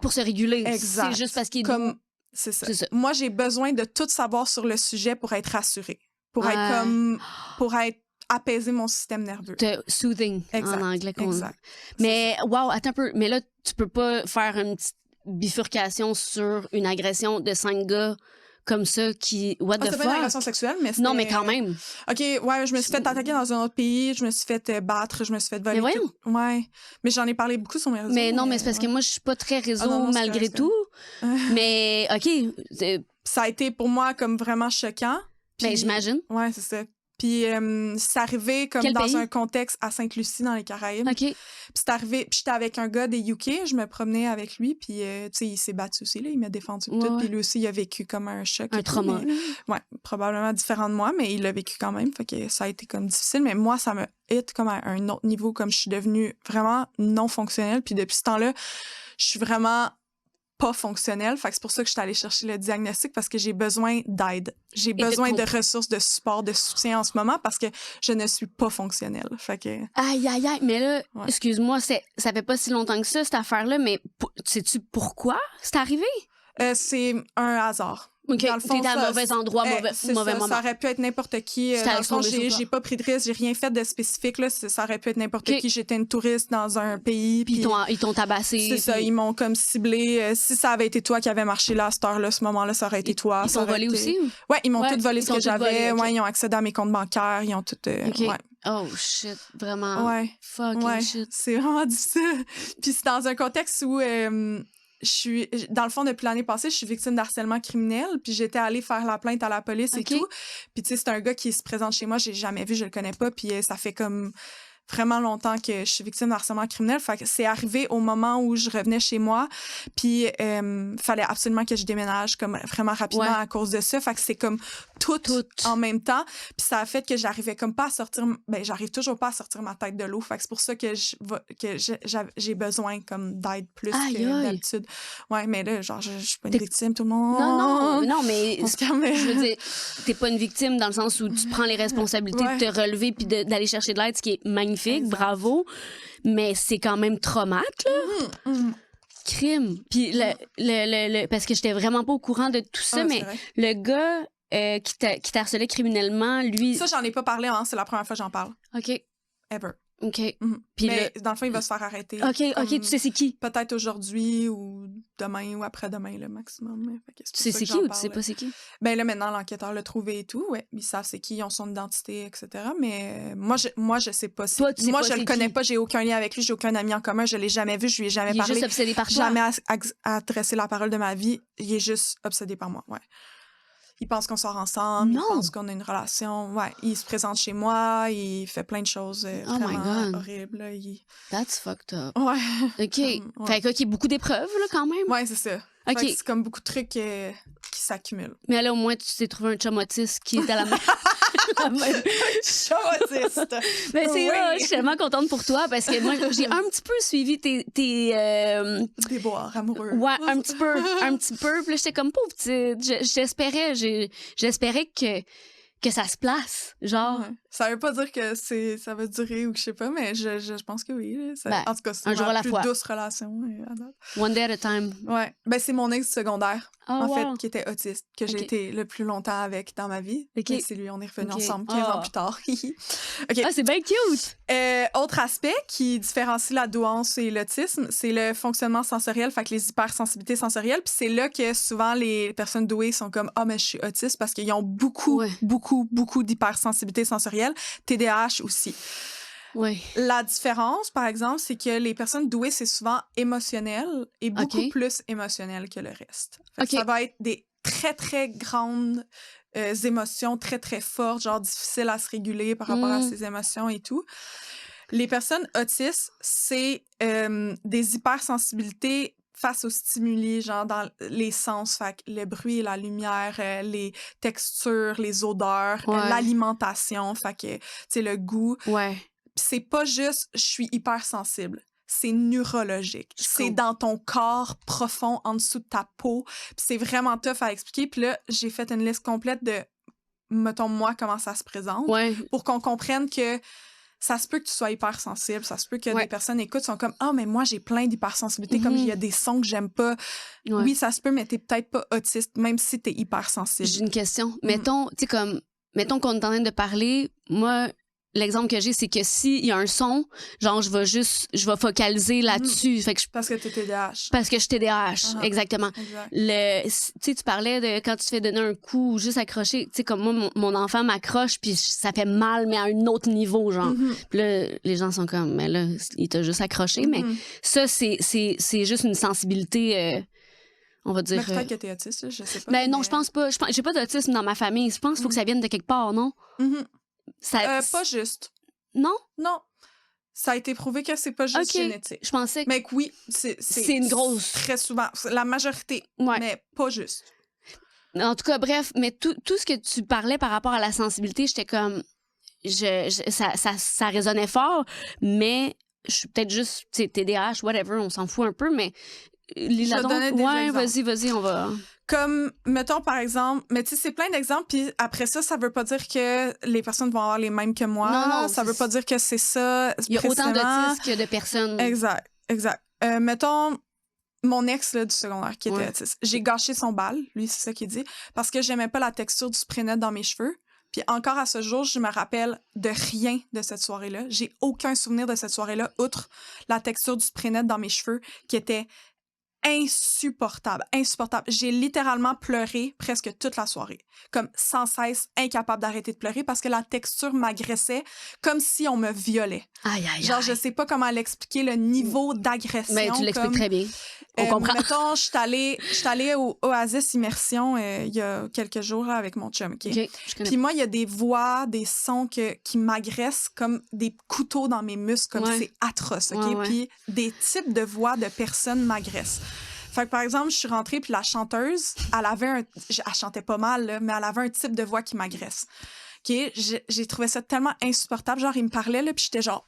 pour se réguler.
Exact.
C'est juste parce qu'il est
c'est ça. Moi, j'ai besoin de tout savoir sur le sujet pour être rassurée, pour être apaiser mon système nerveux.
Soothing, en anglais.
Exact.
Mais, wow, attends un peu. Mais là, tu peux pas faire une petite bifurcation sur une agression de 5 gars comme ça qui... What the fuck?
C'est pas une agression sexuelle, mais c'était...
Non, mais quand même.
OK, ouais, je me suis fait attaquer dans un autre pays, je me suis fait battre, je me suis fait voler.
Mais voyons.
Ouais. Mais j'en ai parlé beaucoup sur mes réseaux.
Mais non, mais c'est parce que moi, je suis pas très réseau malgré tout. Mais, OK.
Ça a été pour moi comme vraiment choquant.
Ben, j'imagine.
Ouais, c'est ça. Puis c'est arrivé comme dans un contexte à Sainte-Lucie, dans les Caraïbes.
OK.
Puis c'est arrivé, puis j'étais avec un gars des UK, je me promenais avec lui, puis tu sais, il s'est battu aussi, là, il m'a défendu tout, puis lui aussi, il a vécu comme un choc.
Un trauma.
Ouais, probablement différent de moi, mais il l'a vécu quand même, fait que ça a été comme difficile, mais moi, ça me hit comme à un autre niveau, comme je suis devenue vraiment non fonctionnelle, puis depuis ce temps-là, je suis vraiment pas fonctionnelle. Fait que c'est pour ça que je suis allée chercher le diagnostic parce que j'ai besoin d'aide. J'ai besoin de ressources, de support, de soutien en ce moment parce que je ne suis pas fonctionnelle. Fait que...
Aïe. Mais là, excuse-moi, ça fait pas si longtemps que ça, cette affaire-là, mais sais-tu pourquoi c'est arrivé?
C'est un hasard.
OK,
dans le fond,
t'étais à
ça,
mauvais endroit,
c'est
mauvais
ça,
moment.
ça aurait pu être n'importe qui.
C'était
Dans le fond,
tombé sur toi.
j'ai pas pris de risque, j'ai rien fait de spécifique. Là. Ça aurait pu être n'importe
OK.
qui. J'étais une touriste dans un pays.
Puis ils t'ont tabassé.
C'est ça,
puis
ils m'ont comme ciblé. Si ça avait été toi qui avais marché là à cette heure-là, ce moment-là, ça aurait été toi.
Ils
ça
t'ont
aurait
volé
été...
aussi? Ou?
Ouais, ils m'ont
Ouais,
tout volé
ils
ce
t'ont
que
tout
j'avais.
volé, OK.
Ouais, ils ont accédé à mes comptes bancaires, ils ont tout.
OK.
Ouais.
Oh shit, vraiment.
Ouais.
Fucking
Ouais,
shit.
c'est vraiment difficile. Puis c'est dans un contexte où dans le fond, depuis l'année passée, je suis victime d'harcèlement criminel, puis j'étais allée faire la plainte à la police et
OK.
tout. Puis tu sais, c'est un gars qui se présente chez moi, j'ai jamais vu, je le connais pas, puis ça fait comme vraiment longtemps que je suis victime d'harcèlement criminel. Fait que c'est arrivé au moment où je revenais chez moi, puis fallait absolument que je déménage comme vraiment rapidement
Ouais.
à cause de ça. Fait que c'est comme tout en même temps. Puis ça a fait que j'arrivais comme pas à sortir... Ben, j'arrive toujours pas à sortir ma tête de l'eau. Fait que c'est pour ça que j'ai besoin comme d'aide plus
Aïe,
que
aïe.
d'habitude. Ouais, mais là, genre, je suis pas une
T'es-
victime, tout le monde.
Non, mais
On se calme.
je veux dire, t'es pas une victime dans le sens où tu prends les responsabilités
Ouais.
de te relever puis d'aller chercher de l'aide, ce qui est magnifique,
Exact.
bravo. Mais c'est quand même traumate, là. Crime. Puis parce que j'étais vraiment pas au courant de tout ça,
Ah,
mais
c'est vrai.
le gars qui t'a harcelé criminellement, lui.
Ça, j'en ai pas parlé, hein. C'est la première fois que j'en parle.
OK.
Ever.
OK.
Mhm.
Puis
Mais dans le fond, il va se faire arrêter.
OK,
comme
tu sais c'est qui?
Peut-être aujourd'hui ou demain ou après-demain, le maximum. Fait que
Tu sais
pour ça
c'est
que
qui
j'en
ou tu sais
parle.
pas c'est qui?
Ben là, maintenant, l'enquêteur l'a trouvé et tout. Ouais, ils savent c'est qui, ils ont son identité, etc. Mais moi, je sais pas.
Toi, tu sais
moi,
pas
je
c'est
le connais
qui.
pas. J'ai aucun lien avec lui. J'ai aucun ami en commun. Je l'ai jamais vu. Je lui ai jamais
Il est
parlé.
juste obsédé par toi.
Jamais adressé la parole de ma vie. Il est juste obsédé par moi. Ouais. Il pense qu'on sort ensemble.
Non.
Il pense qu'on a une relation. Ouais. Il se présente chez moi. Il fait plein de choses
Oh my
vraiment
God.
horribles. Là.
That's fucked up.
Ouais.
OK.
Ouais.
Fait que, OK, beaucoup d'épreuves, là, quand même.
Ouais, c'est ça.
OK.
Fait que c'est comme beaucoup de trucs qui s'accumulent.
Mais là, au moins, tu t'es trouvé un chum autiste qui est à la même.
Chautiste!
Mais c'est
Oui.
là, je suis tellement contente pour toi parce que moi, j'ai un petit peu suivi tes
Déboires amoureux.
ouais, un petit peu. Puis là, j'étais comme pauvre petite. J'espérais que ça se place, genre.
Ouais. Ça veut pas dire que ça va durer ou que je sais pas, mais je pense que oui. Là.
Ben,
en tout cas, c'est
un jour à
ma
la
plus
fois.
douce relation à date.
One day at a time.
Ouais. Ben, c'est mon ex secondaire,
Oh,
en
wow.
fait, qui était autiste, que j'ai
Ok.
été le plus longtemps avec dans ma vie.
Ok.
Mais c'est lui, on est revenus
Ok.
ensemble 15 ans
Ah.
plus tard. OK.
Ah, c'est bien cute!
Autre aspect qui différencie la douance et l'autisme, c'est le fonctionnement sensoriel, fait que les hypersensibilités sensorielles. Puis c'est là que souvent les personnes douées sont comme « Ah, mais je suis autiste » parce qu'ils ont beaucoup,
Ouais.
beaucoup d'hypersensibilité sensorielle. TDAH aussi.
Oui.
La différence, par exemple, c'est que les personnes douées, c'est souvent émotionnel et beaucoup
Ok.
plus émotionnel que le reste. Fait que
Ok.
ça va être des très, très grandes émotions, très, très fortes, genre difficiles à se réguler par rapport à ses émotions et tout. Les personnes autistes, c'est des hypersensibilités face aux stimuli, genre dans les sens, fait que le bruit, la lumière, les textures, les odeurs,
Ouais.
l'alimentation, fait que, tu sais, le goût.
Ouais.
Pis c'est pas juste je suis hypersensible, c'est neurologique.
Je
C'est
comprends.
dans ton corps profond, en dessous de ta peau. Pis c'est vraiment tough à expliquer. Puis là, j'ai fait une liste complète de, mettons, moi, comment ça se présente,
Ouais.
pour qu'on comprenne que ça se peut que tu sois hypersensible, ça se peut que
Ouais.
des personnes écoutent, sont comme « Ah, mais moi, j'ai plein d'hypersensibilité, comme il y a des sons que j'aime pas.
Ouais.
Oui, ça se peut, mais t'es peut-être pas autiste, même si t'es hypersensible.
J'ai une question. Mettons, tu sais, mettons qu'on est en train de parler, moi, l'exemple que j'ai, c'est que s'il y a un son, genre, je vais focaliser là-dessus. Fait que
Parce que t'es TDAH.
parce que je suis TDAH,
Ah.
exactement.
Exact.
Tu sais, tu parlais de quand tu te fais donner un coup ou juste accrocher. Tu sais, comme moi, mon enfant m'accroche, puis ça fait mal, mais à un autre niveau, genre.
Mhm.
Puis là, les gens sont comme, mais là, il t'a juste accroché. Mais
Mhm.
ça, c'est juste une sensibilité, on va dire.
Mais peut-être que t'es autiste, là, je sais pas.
Ben non,
mais-
je pense pas. J'ai pas d'autisme dans ma famille. Je pense qu'il faut que ça vienne de quelque part, non?
Mhm.
Ça,
Pas juste.
Non?
Non. Ça a été prouvé que c'est pas juste
Ok.
génétique.
Je pensais que.
Mais que oui, c'est
une grosse.
Très souvent. C'est la majorité.
Ouais.
Mais pas juste.
En tout cas, bref, mais tout ce que tu parlais par rapport à la sensibilité, j'étais comme. Ça résonnait fort, mais je suis peut-être juste, tu sais, TDAH, whatever, on s'en fout un peu, mais.
Je vais donner des
ouais,
exemples.
vas-y, on va.
Comme, mettons, par exemple, mais tu sais, c'est plein d'exemples, puis après ça veut pas dire que les personnes vont avoir les mêmes que moi.
Non,
ça veut pas dire que c'est ça.
Il y a autant
précisément.
d'autistes que de personnes.
Exact. Mettons, mon ex là, du secondaire qui était autiste. J'ai gâché son bal, lui, c'est ça qu'il dit, parce que j'aimais pas la texture du spray net dans mes cheveux. Puis encore à ce jour, je me rappelle de rien de cette soirée-là. J'ai aucun souvenir de cette soirée-là, outre la texture du spray net dans mes cheveux qui était insupportable. J'ai littéralement pleuré presque toute la soirée. Comme sans cesse, incapable d'arrêter de pleurer parce que la texture m'agressait comme si on me violait.
Aïe, aïe,
Genre,
aïe.
je sais pas comment l'expliquer, le niveau d'agression.
Mais tu l'expliques très bien. On comprend.
Mettons, je suis allée au Oasis Immersion il y a quelques jours là, avec mon chum. OK?
OK, je connais.
Puis moi, il y a des voix, des sons qui m'agressent comme des couteaux dans mes muscles, comme c'est atroce. OK?
Ouais.
Puis des types de voix de personnes m'agressent. Fait que, par exemple, je suis rentrée, puis la chanteuse, elle chantait pas mal, là, mais elle avait un type de voix qui m'agresse. OK? J'ai trouvé ça tellement insupportable. Genre, il me parlait, là, puis j'étais genre...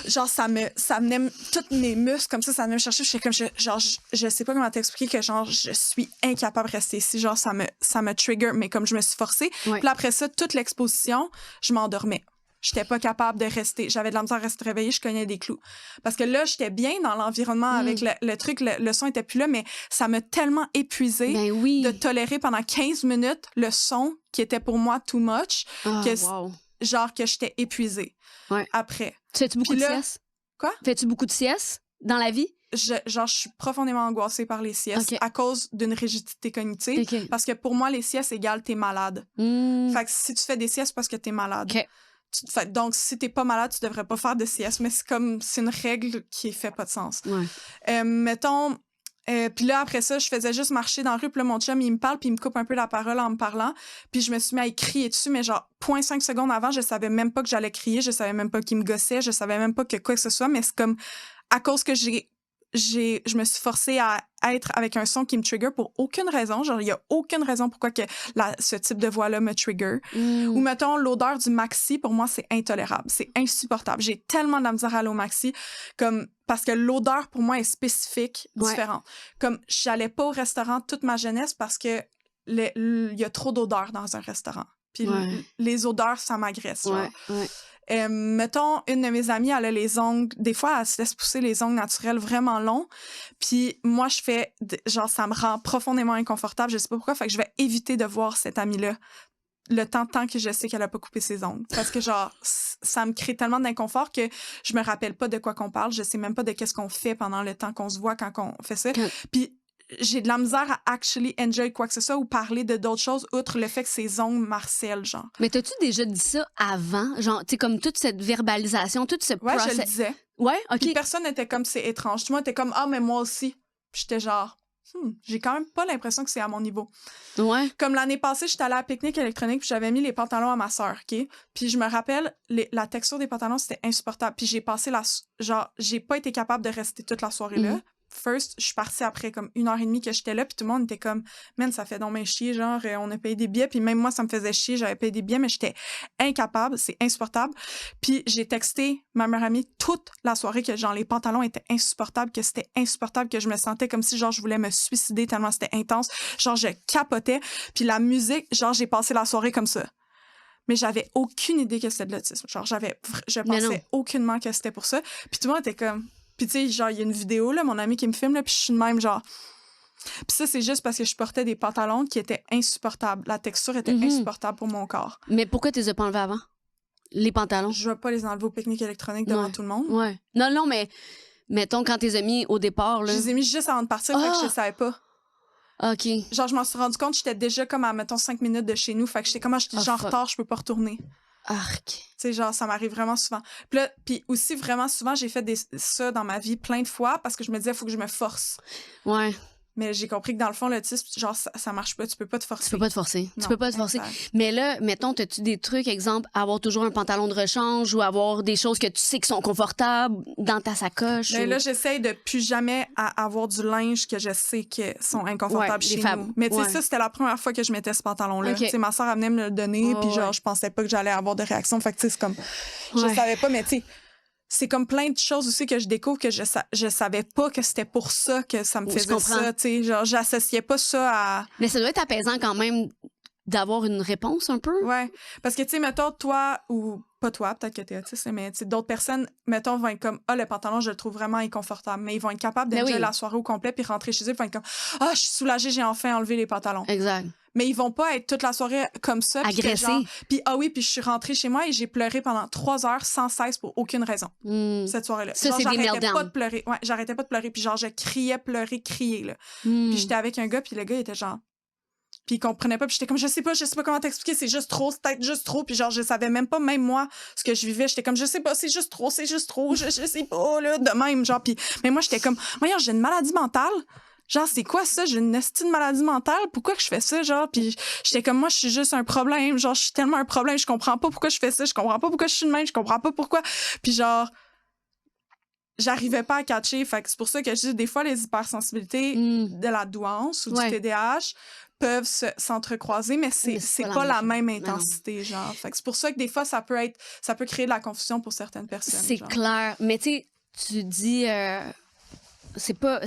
genre, ça venait tous mes muscles, comme ça venait me chercher. J'étais comme, je sais pas comment t'expliquer que, genre, je suis incapable de rester ici. Genre, ça me trigger, mais comme je me suis forcée.
Ouais.
Puis après ça, toute l'exposition, je m'endormais. J'étais pas capable de rester. J'avais de la misère à rester réveillée, je cognais des clous. Parce que là, j'étais bien dans l'environnement avec le truc, le son était plus là, mais ça m'a tellement épuisée de tolérer pendant 15 minutes le son qui était pour moi too much, genre que j'étais épuisée.
Ouais.
Après.
Fais-tu beaucoup de siestes?
Quoi?
Fais-tu beaucoup de siestes dans la vie?
Je suis profondément angoissée par les siestes à cause d'une rigidité cognitive.
Okay.
Parce que pour moi, les siestes égale t'es malade. Fait que si tu fais des siestes, c'est parce que t'es malade.
Okay.
Donc, si t'es pas malade, tu devrais pas faire de sieste, mais c'est une règle qui fait pas de sens.
Ouais.
Mettons, puis là, après ça, je faisais juste marcher dans la rue, puis là, mon chum, il me parle, puis il me coupe un peu la parole en me parlant, puis je me suis mis à y crier dessus, mais genre, 0.5 secondes avant, je savais même pas que j'allais crier, je savais même pas qu'il me gossait, je savais même pas que quoi que ce soit, mais c'est comme, à cause que je me suis forcée à être avec un son qui me trigger pour aucune raison. Genre, il y a aucune raison pourquoi que ce type de voix-là me trigger. Ou mettons, l'odeur du maxi, pour moi, c'est intolérable. C'est insupportable. J'ai tellement de la misère à aller au maxi, parce que l'odeur, pour moi, est spécifique, différente. Comme, j'allais pas au restaurant toute ma jeunesse parce que il y a trop d'odeurs dans un restaurant. Puis les odeurs, ça m'agresse. Mettons, une de mes amies, elle a les ongles... Des fois, elle se laisse pousser les ongles naturels vraiment longs. Puis moi, je fais... Genre, ça me rend profondément inconfortable. Je sais pas pourquoi. Fait que je vais éviter de voir cette amie-là le tant que je sais qu'elle a pas coupé ses ongles. Parce que, genre, ça me crée tellement d'inconfort que je me rappelle pas de quoi qu'on parle. Je sais même pas de qu'est-ce qu'on fait pendant le temps qu'on se voit quand on fait ça. Puis j'ai de la misère à actually enjoy quoi que ce soit ou parler de d'autres choses outre le fait que ses ongles marcellent, genre.
Mais t'as-tu déjà dit ça avant? Genre, tu sais, comme toute cette verbalisation, toute ce
process... je le disais.
Ouais, OK.
Puis personne n'était comme, c'est étrange. Tout le monde était comme, ah, mais moi aussi. Puis j'étais genre, j'ai quand même pas l'impression que c'est à mon niveau.
Ouais.
Comme l'année passée, j'étais allée à la pique-nique électronique puis j'avais mis les pantalons à ma sœur, OK? Puis je me rappelle, la texture des pantalons, c'était insupportable. Puis j'ai passé genre, j'ai pas été capable de rester toute la soirée là. First, je suis partie après comme 1h30 que j'étais là, puis tout le monde était comme, man, ça fait donc bien chier, genre, on a payé des billets, puis même moi, ça me faisait chier, j'avais payé des billets, mais j'étais incapable, c'est insupportable. Puis j'ai texté ma meilleure amie toute la soirée que, genre, les pantalons étaient insupportables, que c'était insupportable, que je me sentais comme si, genre, je voulais me suicider tellement c'était intense. Genre, je capotais. Puis la musique, genre, j'ai passé la soirée comme ça. Mais j'avais aucune idée que c'était de l'autisme. Genre, je pensais aucunement que c'était pour ça. Puis tout le monde était comme... Puis, tu sais, genre, il y a une vidéo, là, mon ami qui me filme, là, puis je suis de même, genre... Puis ça, c'est juste parce que je portais des pantalons qui étaient insupportables. La texture était insupportable pour mon corps.
Mais pourquoi tu les as pas enlevés avant? Les pantalons?
Je vais pas les enlever au pique-nique électronique devant tout le monde.
Ouais. Non, mais mettons, quand tu les as mis au départ, là...
Je les ai mis juste avant de partir, fait que je savais pas.
OK.
Genre, je m'en suis rendu compte, j'étais déjà comme à, mettons, 5 minutes de chez nous, fait que j'étais comme, j'étais en retard, je peux pas retourner.
Arc.
Tu sais, genre, ça m'arrive vraiment souvent. Puis aussi, vraiment souvent, j'ai fait ça dans ma vie plein de fois parce que je me disais, il faut que je me force.
Ouais.
Mais j'ai compris que dans le fond, l'autisme, genre, ça marche pas. Tu peux pas te forcer.
Tu peux pas te forcer. Tu peux pas te forcer. Mais là, mettons, t'as-tu des trucs, exemple, avoir toujours un pantalon de rechange ou avoir des choses que tu sais qui sont confortables dans ta sacoche?
Mais là, j'essaye de plus jamais avoir du linge que je sais que sont inconfortables chez nous. Mais tu sais, ça, c'était la première fois que je mettais ce pantalon-là.
Okay.
Tu sais, ma soeur, elle venait me le donner, puis genre, je pensais pas que j'allais avoir de réaction. Fait que, tu sais, c'est comme... Je savais pas, mais tu sais... C'est comme plein de choses aussi que je découvre que je savais pas que c'était pour ça que ça me faisait ça, tu sais. Genre, j'associais pas ça à...
Mais ça doit être apaisant quand même d'avoir une réponse un peu.
Ouais. Parce que, tu sais, mettons, toi, ou pas toi, peut-être que t'es autiste, mais tu sais, d'autres personnes, mettons, vont être comme, le pantalon, je le trouve vraiment inconfortable. Mais ils vont être capables d'enjoyer la soirée au complet puis rentrer chez eux, ils vont être comme, je suis soulagée, j'ai enfin enlevé les pantalons.
Exact.
Mais ils vont pas être toute la soirée comme ça.
Agressés.
Puis je suis rentrée chez moi et j'ai pleuré pendant 3 heures sans cesse pour aucune raison. Cette soirée-là.
Ça,
genre,
c'est des
j'arrêtais
meltdowns.
pas de pleurer. Ouais, j'arrêtais pas de pleurer. Puis genre, je criais, crier, là. Puis j'étais avec un gars, puis le gars, il était genre... Puis il comprenait pas, puis j'étais comme, je sais pas comment t'expliquer, c'est juste trop, c'est peut-être juste trop. Puis genre, je savais même pas, même moi, ce que je vivais. J'étais comme, je sais pas, c'est juste trop, je sais pas, là, de même, genre. Puis, mais moi, j'étais comme, voyons, j'ai une maladie mentale. Genre, c'est quoi ça? J'ai une estime de maladie mentale. Pourquoi que je fais ça? Genre, puis j'étais comme, moi, je suis juste un problème. Genre, je suis tellement un problème. Je comprends pas pourquoi je fais ça. Je comprends pas pourquoi je suis de même. Je comprends pas pourquoi. Puis genre, j'arrivais pas à catcher. Fait que c'est pour ça que je dis, des fois, les hypersensibilités de la douance ou du TDAH peuvent s'entrecroiser, mais c'est pas la même intensité, genre. Fait que c'est pour ça que des fois, ça peut créer de la confusion pour certaines personnes.
C'est clair. Mais tu sais, tu dis, c'est pas...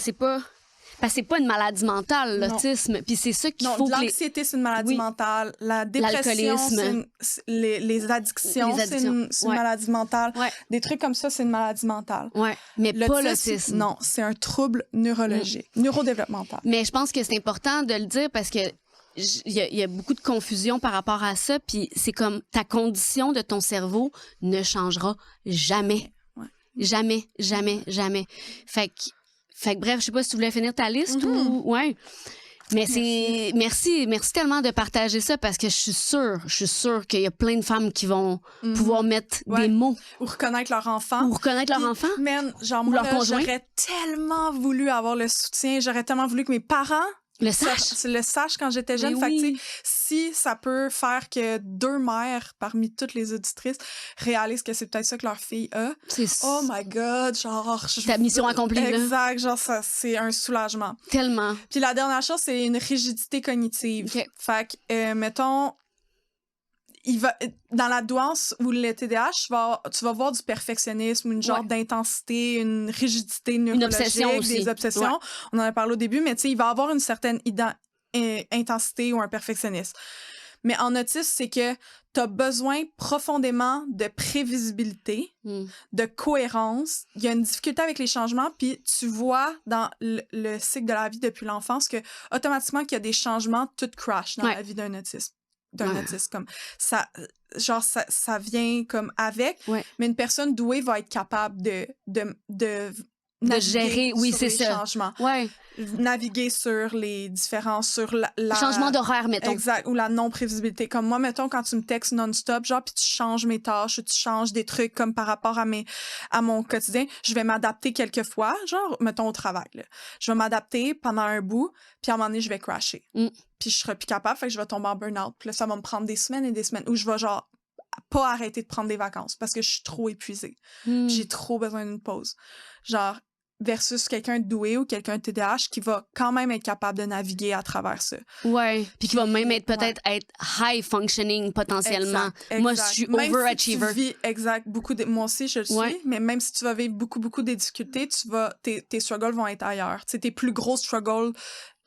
Parce que c'est pas une maladie mentale, l'autisme. Puis c'est ça qu'il faut...
Non, l'anxiété, c'est une maladie mentale. La dépression, les addictions, c'est une maladie mentale. Ouais. Des trucs comme ça, c'est une maladie mentale.
Ouais, mais pas l'autisme.
Non, c'est un trouble neurologique, neurodéveloppemental.
Mais je pense que c'est important de le dire parce que il y a beaucoup de confusion par rapport à ça. Puis c'est comme ta condition de ton cerveau ne changera jamais. Ouais. Jamais. Fait que bref, je sais pas si tu voulais finir ta liste ou... Ouais. Mais merci tellement de partager ça parce que je suis sûre qu'il y a plein de femmes qui vont pouvoir mettre des mots.
Ou reconnaître leur enfant. Man, genre, moi, j'aurais tellement voulu avoir le soutien. J'aurais tellement voulu que mes parents le sachent quand j'étais jeune. Fait que, si ça peut faire que 2 mères parmi toutes les auditrices réalisent que c'est peut-être ça que leur fille a. Oh my God, genre...
Ta mission accomplie, là.
Exact, genre ça, c'est un soulagement.
Tellement.
Puis la dernière chose, c'est une rigidité cognitive. Okay. Fait que, mettons... dans la douance ou le TDAH, tu vas voir du perfectionnisme, une genre d'intensité, une rigidité neurologique, des obsessions. Ouais. On en a parlé au début, mais tu sais, il va avoir une certaine intensité ou un perfectionnisme. Mais en autisme, c'est que tu as besoin profondément de prévisibilité, de cohérence. Il y a une difficulté avec les changements, puis tu vois dans le cycle de la vie depuis l'enfance que automatiquement qu'il y a des changements, tout crash dans la vie d'un autisme. Autisme, comme ça, genre ça vient comme avec, mais une personne douée va être capable de
gérer,
c'est les changements.
Ouais.
Naviguer sur les différences, sur la
changement d'horaire, mettons.
Exact, ou la non-prévisibilité. Comme moi, mettons, quand tu me textes non-stop, genre, puis tu changes mes tâches, ou tu changes des trucs comme par rapport à mon quotidien, je vais m'adapter quelquefois, genre, mettons, au travail, là. Je vais m'adapter pendant un bout, puis à un moment donné, je vais crasher. Puis je serai plus capable, fait que je vais tomber en burn-out. Puis là, ça va me prendre des semaines et des semaines où je vais, genre, pas arrêter de prendre des vacances parce que je suis trop épuisée. J'ai trop besoin d'une pause. Genre, versus quelqu'un de doué ou quelqu'un de TDAH qui va quand même être capable de naviguer à travers ça.
Ouais. Puis qui va même être peut-être être high functioning potentiellement.
Exact.
Moi, je suis overachiever.
Moi aussi, je le suis. Mais même si tu vas vivre beaucoup des difficultés, tes struggles vont être ailleurs. Tu sais, tes plus gros struggles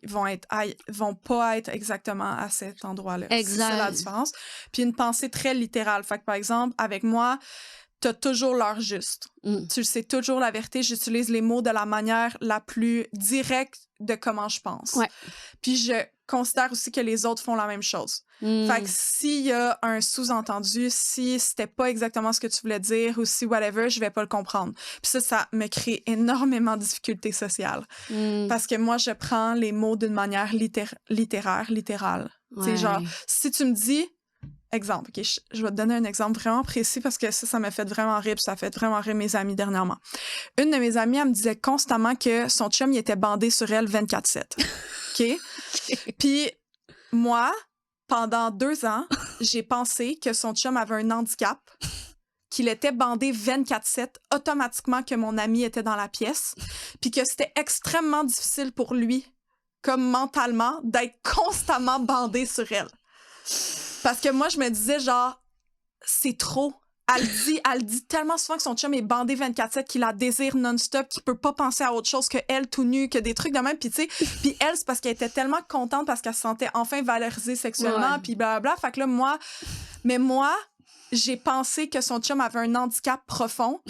vont pas être exactement à cet endroit-là.
Exact.
C'est ça la différence. Puis une pensée très littérale. Fait que, par exemple, avec moi, t'as toujours l'heure juste. Tu sais toujours la vérité. J'utilise les mots de la manière la plus directe de comment je pense.
Ouais.
Puis je considère aussi que les autres font la même chose. Fait que s'il y a un sous-entendu, si c'était pas exactement ce que tu voulais dire ou si whatever, je vais pas le comprendre. Puis ça me crée énormément de difficultés sociales. Parce que moi, je prends les mots d'une manière littérale. Ouais. C'est genre, si tu me dis... Exemple, OK, je vais te donner un exemple vraiment précis parce que ça m'a fait vraiment rire, puis ça a fait vraiment rire mes amis dernièrement. Une de mes amies, elle me disait constamment que son chum, il était bandé sur elle 24/7. OK? Puis moi, pendant 2 ans, j'ai pensé que son chum avait un handicap, qu'il était bandé 24/7 automatiquement que mon ami était dans la pièce, puis que c'était extrêmement difficile pour lui, comme mentalement, d'être constamment bandé sur elle. Parce que moi, je me disais, genre, c'est trop. Elle dit tellement souvent que son chum est bandé 24/7, qu'il la désire non-stop, qu'il peut pas penser à autre chose que elle tout nu, que des trucs de même. Puis tu sais, puis elle, c'est parce qu'elle était tellement contente parce qu'elle se sentait enfin valorisée sexuellement, puis blablabla. Fait que là, moi, j'ai pensé que son chum avait un handicap profond,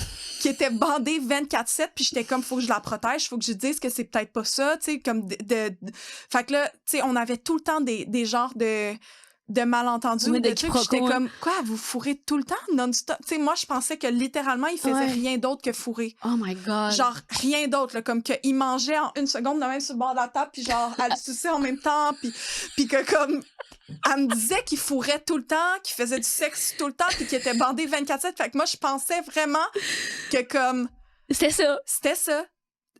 qui était bandé 24/7, puis j'étais comme, faut que je la protège, faut que je dise que c'est peut-être pas ça, tu sais, comme Fait que là, tu sais, on avait tout le temps des genres de malentendus,
Oui,
de
de
trucs, j'étais
quiproquos,
comme, quoi, vous fourrez tout le temps non-stop? Tu sais, moi, je pensais que littéralement, il faisait rien d'autre que fourrer.
Oh my God.
Genre, rien d'autre, là, comme qu'il mangeait en 1 seconde, de même sur le bord de la table, puis genre, elle suçait en même temps, puis que comme, elle me disait qu'il fourrait tout le temps, qu'il faisait du sexe tout le temps, puis qu'il était bandé 24/7. Fait que moi, je pensais vraiment que comme...
C'était ça.
C'était ça.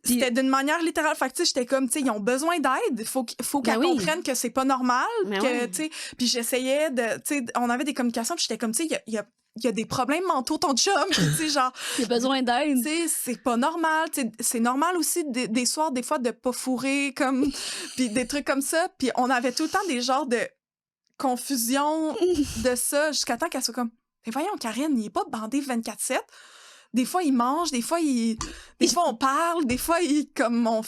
C'était d'une manière littérale. Fait que, tu sais, j'étais comme, tu sais, ils ont besoin d'aide. Faut qu'elles comprennent que c'est pas normal. Que, tu sais, puis j'essayais de, tu sais, on avait des communications, puis j'étais comme, tu sais, il y a des problèmes mentaux, ton chum. Tu sais, genre.
Il a besoin d'aide.
Tu sais, c'est pas normal. Tu sais, c'est normal aussi des soirs, des fois, de pas fourrer, comme, puis des trucs comme ça. Puis on avait tout le temps des genres de confusion de ça, jusqu'à temps qu'elle soit comme, mais voyons, Karine, il est pas bandé 24/7. Des fois, il mange, des fois, on parle, des fois, on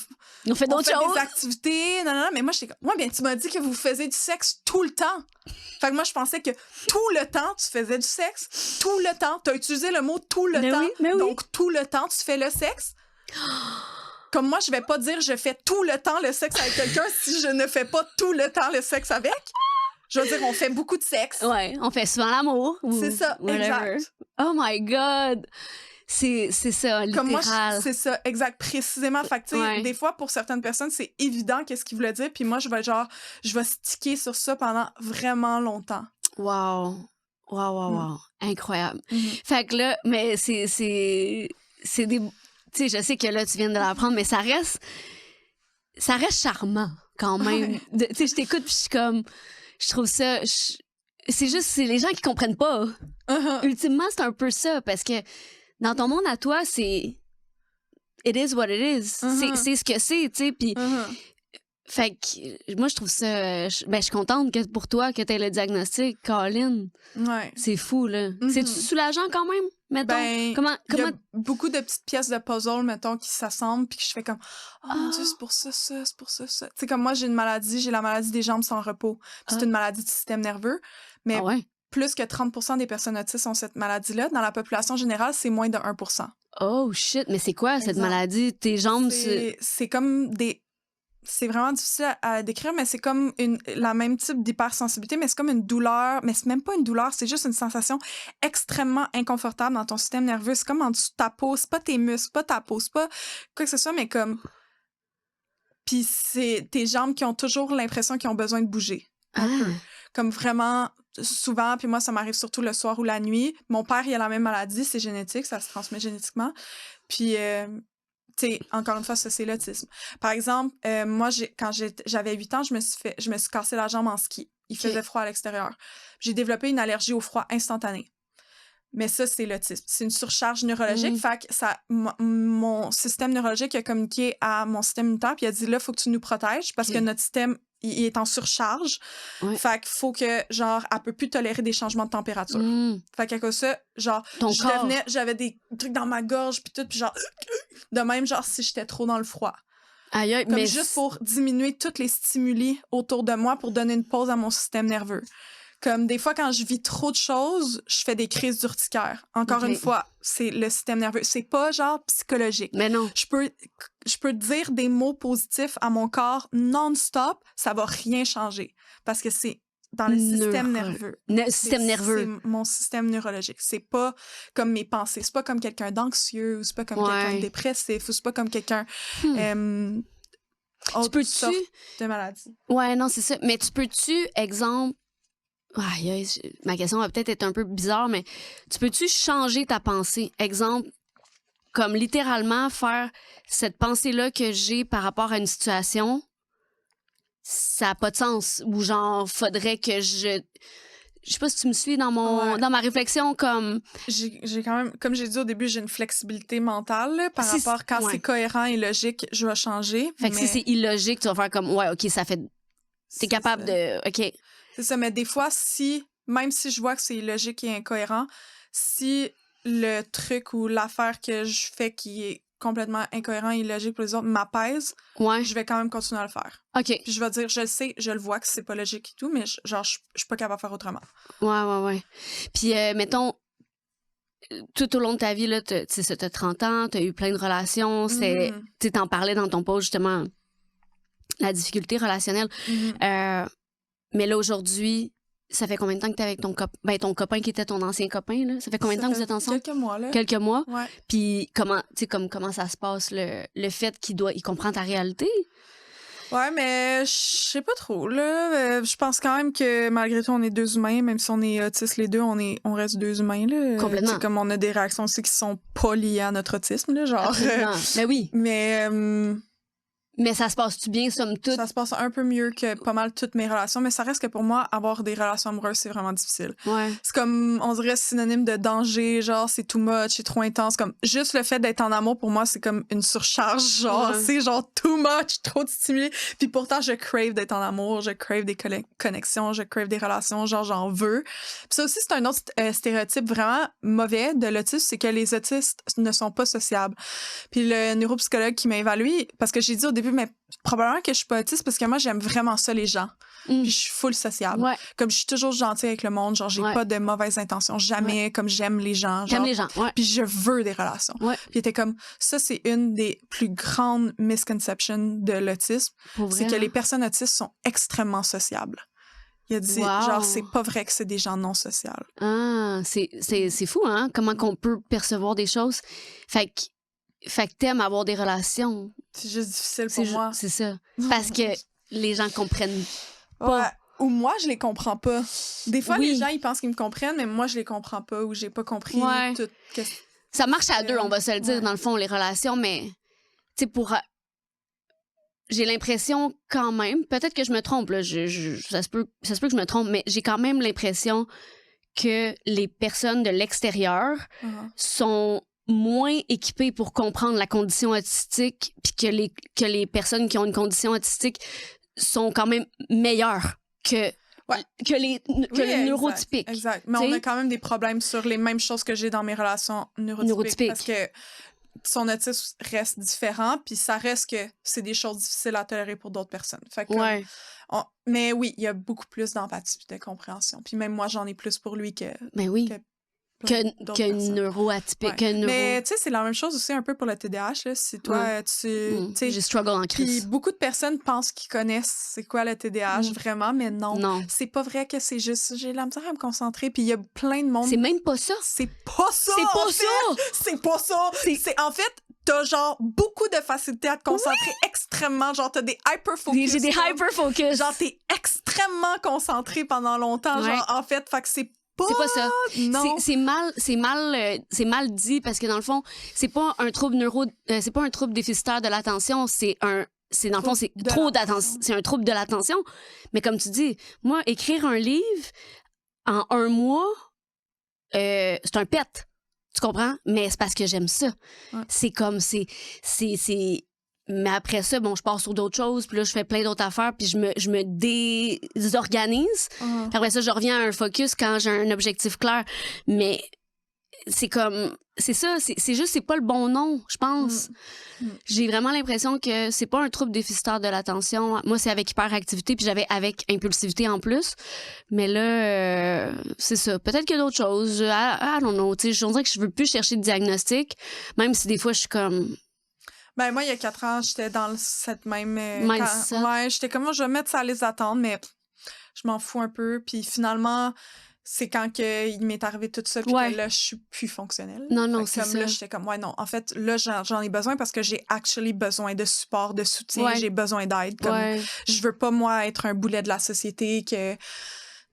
fait d'autres choses.
des activités, non. Mais moi, j'étais comme, ouais, bien, tu m'as dit que vous faisiez du sexe tout le temps. Fait que moi, je pensais que tout le temps, tu faisais du sexe. Tout le temps. T'as utilisé le mot tout le temps.
Oui.
Donc, tout le temps, tu fais le sexe. Comme moi, je vais pas dire je fais tout le temps le sexe avec quelqu'un si je ne fais pas tout le temps le sexe avec. Je veux dire, on fait beaucoup de sexe.
Ouais, on fait souvent l'amour.
C'est ça,
whatever.
exact.
Oh my God! C'est ça, littéral.
Comme moi, c'est ça, exact, précisément. Fait que, tu sais, des fois, pour certaines personnes, c'est évident qu'est-ce qu'il voulait dire. Puis moi, je vais sticker sur ça pendant vraiment longtemps.
Wow. Incroyable. Fait que là, mais c'est des... Tu sais, je sais que là, tu viens de l'apprendre, mais ça reste charmant, quand même. Tu sais, je t'écoute, puis je suis comme... Je trouve ça... C'est juste, c'est les gens qui comprennent pas. Ultimement, c'est un peu ça, parce que dans ton monde à toi, c'est... It is what it is. C'est ce que c'est, tu sais, puis... Fait que moi, je trouve ça... je suis contente que pour toi que t'aies le diagnostic, Colin.
Ouais.
C'est fou, là. C'est-tu soulageant quand même, mettons?
Ben,
comment...
il y a beaucoup de petites pièces de puzzle, mettons, qui s'assemblent, puis que je fais comme, oh mon Dieu, c'est pour ça, c'est pour ça. Tu sais, comme moi, j'ai la maladie des jambes sans repos. C'est une maladie du système nerveux. Mais plus que 30% des personnes autistes ont cette maladie-là. Dans la population générale, c'est moins de 1%.
Oh shit, mais c'est quoi cette maladie? Tes jambes,
c'est comme des... C'est vraiment difficile à décrire, mais c'est comme la même type d'hypersensibilité, mais c'est comme une douleur, mais c'est même pas une douleur, c'est juste une sensation extrêmement inconfortable dans ton système nerveux. C'est comme en dessous de ta peau, c'est pas tes muscles, pas ta peau, c'est pas quoi que ce soit, mais comme... Puis c'est tes jambes qui ont toujours l'impression qu'ils ont besoin de bouger. Un peu. Comme vraiment souvent, puis moi, ça m'arrive surtout le soir ou la nuit. Mon père, il a la même maladie, c'est génétique, ça se transmet génétiquement. Puis... tu sais, encore une fois, ça, c'est l'autisme. Par exemple, moi, quand j'avais 8 ans, je me suis cassé la jambe en ski. Il faisait froid à l'extérieur. J'ai développé une allergie au froid instantanée. Mais ça, c'est l'autisme. C'est une surcharge neurologique. Fait que mon système neurologique a communiqué à mon système immunitaire, puis il a dit, là, il faut que tu nous protèges parce que notre système, il est en surcharge. Fait qu'il faut que, genre, elle peut plus tolérer des changements de température. Fait qu'à cause de ça, genre, j'avais des trucs dans ma gorge, puis tout, puis genre, de même, genre, si j'étais trop dans le froid.
Aïe,
comme
mais
juste pour diminuer tous les stimuli autour de moi pour donner une pause à mon système nerveux. Comme des fois, quand je vis trop de choses, je fais des crises d'urticaire. Encore une fois, c'est le système nerveux. C'est pas genre psychologique.
Mais non.
Je peux dire des mots positifs à mon corps non-stop, ça va rien changer. Parce que c'est dans le système nerveux.
Système nerveux.
C'est mon système neurologique. C'est pas comme mes pensées. C'est pas comme quelqu'un d'anxieux, ou c'est pas comme quelqu'un de dépressif, ou c'est pas comme quelqu'un... autre sorte de maladie.
Ouais, non, c'est ça. Mais tu peux-tu, exemple... ma question va peut-être être un peu bizarre, mais tu peux-tu changer ta pensée? Exemple, comme littéralement faire cette pensée-là que j'ai par rapport à une situation, ça n'a pas de sens. Ou genre, faudrait que je sais pas si tu me suis dans ma réflexion, comme...
J'ai quand même, comme j'ai dit au début, j'ai une flexibilité mentale là, par rapport quand c'est cohérent et logique, je vais changer.
Fait que si c'est illogique, tu vas faire comme, OK, ça fait... T'es capable de... OK.
C'est ça, mais des fois, même si je vois que c'est illogique et incohérent, si le truc ou l'affaire que je fais qui est complètement incohérent et illogique pour les autres m'apaise,
Ouais.
je vais quand même continuer à le faire.
OK.
Puis je vais dire, je le sais, je le vois que c'est pas logique et tout, mais je suis pas capable de faire autrement.
Ouais. Puis, mettons, tout au long de ta vie, là, t'as 30 ans, t'as eu plein de relations, tu t'en parlais dans ton post, justement, la difficulté relationnelle. Mais là, aujourd'hui, ça fait combien de temps que t'es avec ton copain qui était ton ancien copain, là? Ça fait combien de temps que vous êtes ensemble?
Quelques mois, là.
Quelques mois?
Ouais.
Puis comment ça se passe, le fait il comprend ta réalité?
Ouais, mais je sais pas trop, là. Je pense quand même que malgré tout, on est deux humains, même si on est autistes les deux, on reste deux humains, là.
Complètement.
C'est comme on a des réactions aussi qui sont pas liées à notre autisme, là, genre.
Mais oui.
Mais
ça se passe-tu bien, somme toute?
ça se passe un peu mieux que pas mal toutes mes relations, mais ça reste que pour moi, avoir des relations amoureuses, c'est vraiment difficile.
Ouais.
C'est comme, on dirait, synonyme de danger, genre, c'est too much, c'est trop intense. Comme, juste le fait d'être en amour, pour moi, c'est comme une surcharge, genre, c'est genre too much, trop de stimuli. Puis pourtant, je crave d'être en amour, je crave des connexions, je crave des relations, genre, j'en veux. Puis ça aussi, c'est un autre stéréotype vraiment mauvais de l'autisme, c'est que les autistes ne sont pas sociables. Puis le neuropsychologue qui m'a évalué, parce que j'ai dit au début, mais probablement que je suis pas autiste parce que moi, j'aime vraiment ça, les gens. Puis je suis full sociable.
Ouais.
Comme je suis toujours gentille avec le monde, genre, j'ai pas de mauvaises intentions, jamais, comme j'aime les gens. Genre,
j'aime les gens, ouais.
Puis je veux des relations.
Ouais.
Puis il était comme, ça, c'est une des plus grandes misconceptions de l'autisme. C'est que les personnes autistes sont extrêmement sociables. Il a dit, genre, c'est pas vrai que c'est des gens non sociables.
Ah, c'est fou, hein? Comment qu'on peut percevoir des choses. Fait que t'aimes avoir des relations.
C'est juste difficile pour moi.
C'est ça. Parce que les gens comprennent pas.
Ouais. Ou moi, je les comprends pas. Des fois, les gens, ils pensent qu'ils me comprennent, mais moi, je les comprends pas ou j'ai pas compris tout.
Ça marche à deux, on va se le dire, dans le fond, les relations, mais tu sais, j'ai l'impression quand même, peut-être que je me trompe, là, ça se peut que je me trompe, mais j'ai quand même l'impression que les personnes de l'extérieur sont moins équipées pour comprendre la condition autistique, puis que les personnes qui ont une condition autistique sont quand même meilleures que les neurotypiques.
Exact. Mais on a quand même des problèmes sur les mêmes choses que j'ai dans mes relations neurotypiques. Parce que son autisme reste différent, puis ça reste que c'est des choses difficiles à tolérer pour d'autres personnes. Fait que, mais oui, il y a beaucoup plus d'empathie et de compréhension. Puis même moi, j'en ai plus pour lui que...
Mais oui. Qu'une neuroatypique.
Mais tu sais, c'est la même chose aussi un peu pour le TDAH. Là. Si toi,
j'ai struggle en crise.
Puis beaucoup de personnes pensent qu'ils connaissent c'est quoi le TDAH vraiment, mais non. C'est pas vrai que c'est juste j'ai de la misère à me concentrer. Puis il y a plein de monde.
C'est même pas ça.
C'est pas ça.
C'est pas ça.
C'est en fait, t'as genre beaucoup de facilité à te concentrer extrêmement. Genre, t'as des hyper-focus.
J'ai des hyper-focus.
Genre, t'es extrêmement concentré pendant longtemps. Genre, en fait, fait que c'est
pas ça.
Non.
C'est mal dit parce que dans le fond, c'est pas un trouble c'est pas un trouble déficitaire de l'attention, dans le fond, c'est trop d'attention. C'est un trouble de l'attention. Mais comme tu dis, moi, écrire un livre en 1 mois, c'est un pet. Tu comprends? Mais c'est parce que j'aime ça. Ouais. C'est comme, mais après ça, bon, je pars sur d'autres choses, puis là, je fais plein d'autres affaires, puis je me désorganise. Puis après ça, je reviens à un focus quand j'ai un objectif clair. Mais c'est comme... C'est ça, c'est juste, c'est pas le bon nom, je pense. J'ai vraiment l'impression que c'est pas un trouble déficitaire de l'attention. Moi, c'est avec hyperactivité, puis j'avais avec impulsivité en plus. Mais là, c'est ça. Peut-être qu'il y a d'autres choses. I don't know. Tu sais, je dirais que je veux plus chercher de diagnostic, même si des fois, je suis comme...
Ben, moi, il y a 4 ans, j'étais dans cette même... j'étais comme, moi, je vais mettre ça à les attendre, mais je m'en fous un peu. Puis finalement, c'est quand il m'est arrivé tout ça, puis que là, je suis plus fonctionnelle.
Non, c'est ça.
Là, j'étais comme, non, en fait, là, j'en ai besoin parce que j'ai actually besoin de support, de soutien, j'ai besoin d'aide. Comme, je veux pas, moi, être un boulet de la société que...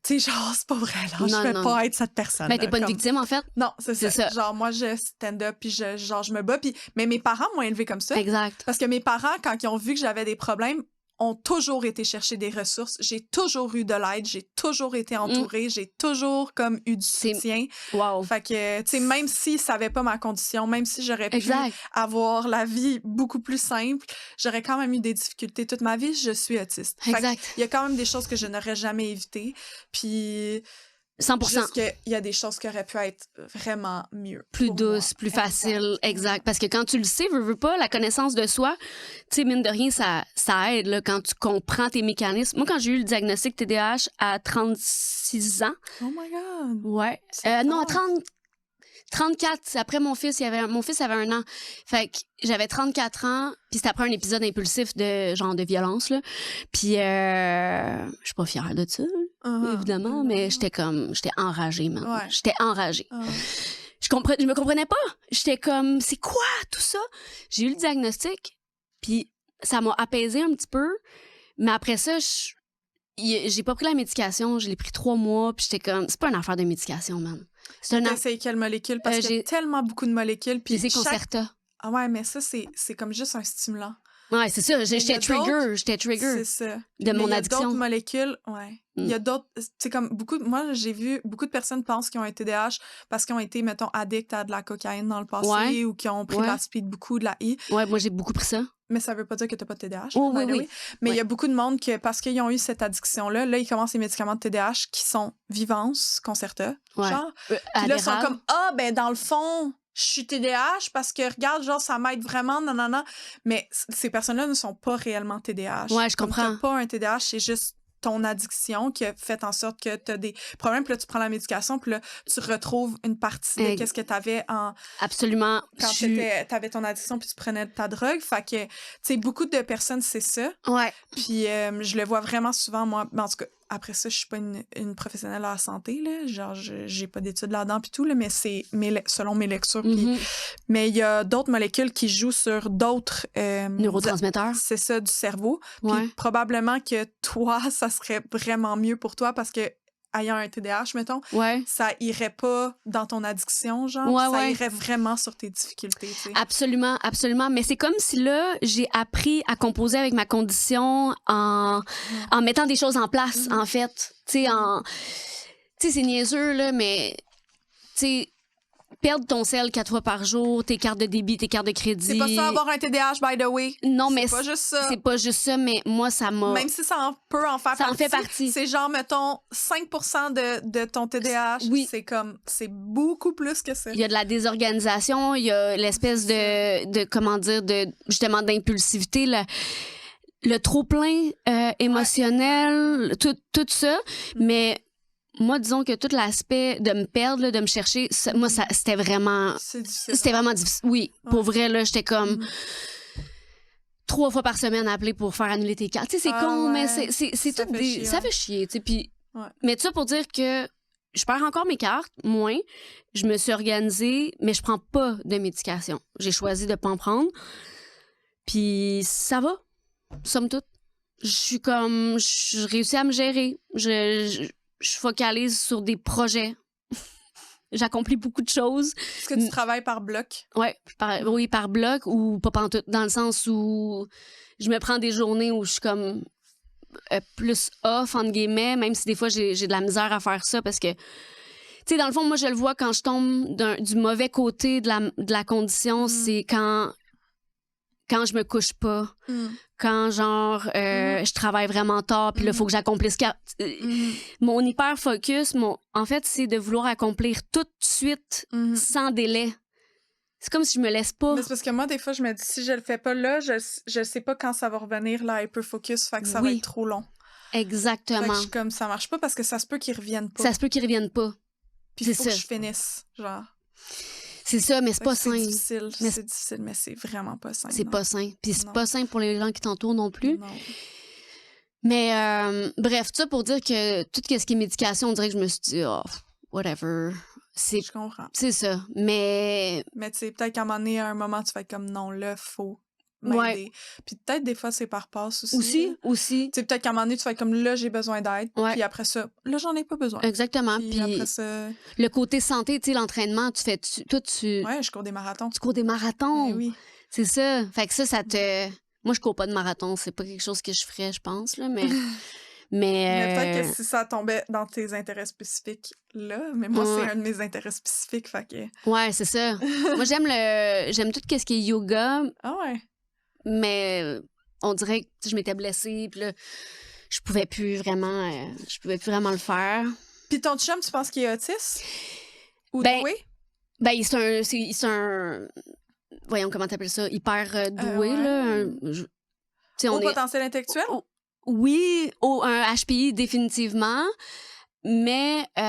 Tu sais, genre, c'est pas vrai, là. Je veux pas être cette personne.
Mais t'es pas une victime, en fait.
Non, c'est ça. Genre, moi, je stand up, puis je me bats. Mais mes parents m'ont élevée comme ça.
Exact.
Parce que mes parents, quand ils ont vu que j'avais des problèmes, ont toujours été chercher des ressources. J'ai toujours eu de l'aide. J'ai toujours été entourée. J'ai toujours, comme, eu du soutien.
Wow.
Fait que, tu sais, même s'ils savaient pas ma condition, même si j'aurais pu avoir la vie beaucoup plus simple, j'aurais quand même eu des difficultés toute ma vie. Je suis autiste.
Exact.
Il y a quand même des choses que je n'aurais jamais évitées. Puis...
100%.
Juste qu'il y a des choses qui auraient pu être vraiment mieux.
Plus
pour
douce,
moi.
plus facile, exact. Parce que quand tu le sais, veux pas, la connaissance de soi, tu sais, mine de rien, ça aide là, quand tu comprends tes mécanismes. Moi, quand j'ai eu le diagnostic TDAH à 36 ans,
Oh my God!
ouais, non, à 34, c'est après mon fils, mon fils avait 1 an. Fait que j'avais 34 ans, puis c'était après un épisode impulsif de violence, là. Puis je suis pas fière de ça, évidemment, mais j'étais enragée, man.
Ouais.
J'étais enragée. Je me comprenais pas. J'étais comme, c'est quoi tout ça? J'ai eu le diagnostic, puis ça m'a apaisée un petit peu, mais après ça, j'ai pas pris la médication, je l'ai pris 3 mois, puis j'étais comme, c'est pas une affaire de médication, man. C'est
T'as essayé quelle molécule? Parce qu'il y a tellement beaucoup de molécules. Puis
j'ai Concerta.
Ah ouais, mais ça, c'est comme juste un stimulant.
Ouais, c'est ça. J'étais trigger.
C'est ça.
De mon addiction.
Il y a d'autres molécules, ouais. Il y a d'autres... C'est comme moi, j'ai vu beaucoup de personnes pensent qu'ils ont un TDAH parce qu'ils ont été, mettons, addicts à de la cocaïne dans le passé ou qui ont pris de la speed beaucoup, de la I.
Ouais, moi, j'ai beaucoup pris ça.
Mais ça veut pas dire que t'as pas de TDAH.
Oh, oui.
Mais il y a beaucoup de monde que, parce qu'ils ont eu cette addiction-là, là, ils commencent les médicaments de TDAH qui sont Vivance, Concerta, genre. Puis là, ils sont comme, ben dans le fond... Je suis TDAH parce que, regarde, genre, ça m'aide vraiment, nanana. Mais ces personnes-là ne sont pas réellement TDAH.
Ouais, je comprends.
T'as pas un TDAH, c'est juste ton addiction qui a fait en sorte que t'as des problèmes. Puis là, tu prends la médication, puis là, tu retrouves une partie de qu'est-ce que t'avais en...
Absolument.
Quand t'avais ton addiction, puis tu prenais ta drogue. Fait que, tu sais, beaucoup de personnes, c'est ça.
Ouais.
Puis je le vois vraiment souvent, moi. En tout cas, après ça, je suis pas une professionnelle à la santé, là. Genre, j'ai pas d'études là-dedans puis tout, là, mais c'est selon mes lectures. Mais il y a d'autres molécules qui jouent sur d'autres...
neurotransmetteurs.
C'est ça, du cerveau. Puis probablement que toi, ça serait vraiment mieux pour toi parce que ayant un TDAH, mettons, ça irait pas dans ton addiction, genre. Ça irait vraiment sur tes difficultés, tu sais.
Absolument, absolument. Mais c'est comme si là, j'ai appris à composer avec ma condition en mettant des choses en place, en fait. Tu sais, c'est niaiseux, là, mais tu sais, perdre ton sel 4 fois par jour, tes cartes de débit, tes cartes de crédit.
C'est pas ça avoir un TDAH, by the way.
Non, mais
c'est pas juste ça.
C'est pas juste ça, mais moi, ça m'a...
Même si ça peut en faire partie.
Ça en fait partie.
C'est genre, mettons, 5% de ton TDAH.
Oui.
C'est beaucoup plus que ça.
Il y a de la désorganisation, il y a l'espèce de comment dire, justement, d'impulsivité, le trop-plein émotionnel, tout ça. Mais... Moi, disons que tout l'aspect de me perdre, là, de me chercher, moi, c'était vraiment... C'était vraiment difficile. Oui, pour vrai, là, j'étais comme... 3 fois par semaine à appeler pour faire annuler tes cartes. Tu sais, c'est con, mais c'est tout des... Ça fait chier, tu sais. Puis... Mais tout ça pour dire que je perds encore mes cartes, moins. Je me suis organisée, mais je prends pas de médication. J'ai choisi de pas en prendre. Puis ça va, somme toute. Je réussis à me gérer. Je focalise sur des projets. J'accomplis beaucoup de choses.
Est-ce que tu travailles par bloc?
Oui, par bloc ou pas pantoute, dans le sens où je me prends des journées où je suis comme plus off, entre guillemets, même si des fois j'ai de la misère à faire ça parce que, tu sais, dans le fond, moi, je le vois quand je tombe du mauvais côté de la condition, c'est quand je me couche pas. Quand, genre, je travaille vraiment tard, puis là, il faut que j'accomplisse... Mon hyper-focus, en fait, c'est de vouloir accomplir tout de suite, sans délai. C'est comme si je me laisse pas.
Mais c'est parce que moi, des fois, je me dis, si je le fais pas là, je sais pas quand ça va revenir, là, hyper-focus, fait que ça va être trop long.
Exactement.
Fait que je suis comme, ça marche pas parce que ça se peut qu'ils reviennent pas.
Ça se peut qu'ils reviennent pas.
Puis il faut que je finisse, genre...
C'est ça, mais c'est pas sain.
C'est difficile, mais c'est vraiment pas sain.
C'est pas sain. Puis c'est pas sain pour les gens qui t'entourent non plus. Non. Mais bref, tout ça pour dire que tout ce qui est médication, on dirait que je me suis dit, oh, whatever.
Je comprends.
C'est ça. Mais
tu sais, peut-être qu'à un moment donné, à un moment, tu fais comme non, là, faut m'aider. Puis peut-être des fois, c'est par passe aussi.
Aussi.
Tu sais, peut-être qu'à un moment donné, tu fais comme là, j'ai besoin d'aide. Puis après ça, là, j'en ai pas besoin.
Exactement.
Puis après ça...
Le côté santé, tu sais, l'entraînement, tu fais...
Ouais, je cours des marathons.
Tu cours des marathons.
Mais oui.
C'est ça. Fait que ça te... Moi, je cours pas de marathon. C'est pas quelque chose que je ferais, je pense, là, mais...
Mais peut-être que si ça tombait dans tes intérêts spécifiques, là, mais moi, c'est un de mes intérêts spécifiques, fait que...
Ouais, c'est ça. Moi, j'aime tout ce qui est yoga.
Ah ouais?
Mais on dirait que je m'étais blessée, puis là, je pouvais plus vraiment le faire.
Puis ton chum, tu penses qu'il est autiste? Ou
Ben,
doué?
Ben, c'est un voyons, comment t'appelles ça? Hyper doué,
ouais.
là. Tu sais,
Au
on est...
potentiel intellectuel?
Oui, un HPI définitivement. Mais, tu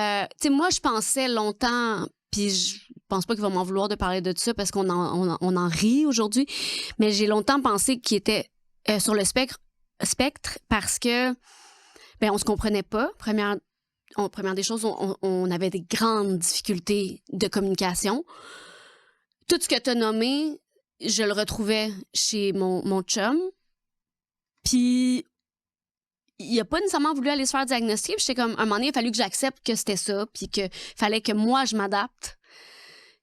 sais, moi, je pensais longtemps, puis je pense pas qu'il va m'en vouloir de parler de ça parce qu'on en rit aujourd'hui, mais j'ai longtemps pensé qu'il était sur le spectre parce que, ben, on se comprenait pas. Première des choses, on avait des grandes difficultés de communication. Tout ce que tu as nommé, je le retrouvais chez mon chum. Puis, il a pas nécessairement voulu aller se faire diagnostiquer. Puis j'étais comme, à un moment donné, il a fallu que j'accepte que c'était ça, puis qu'il fallait que moi, je m'adapte.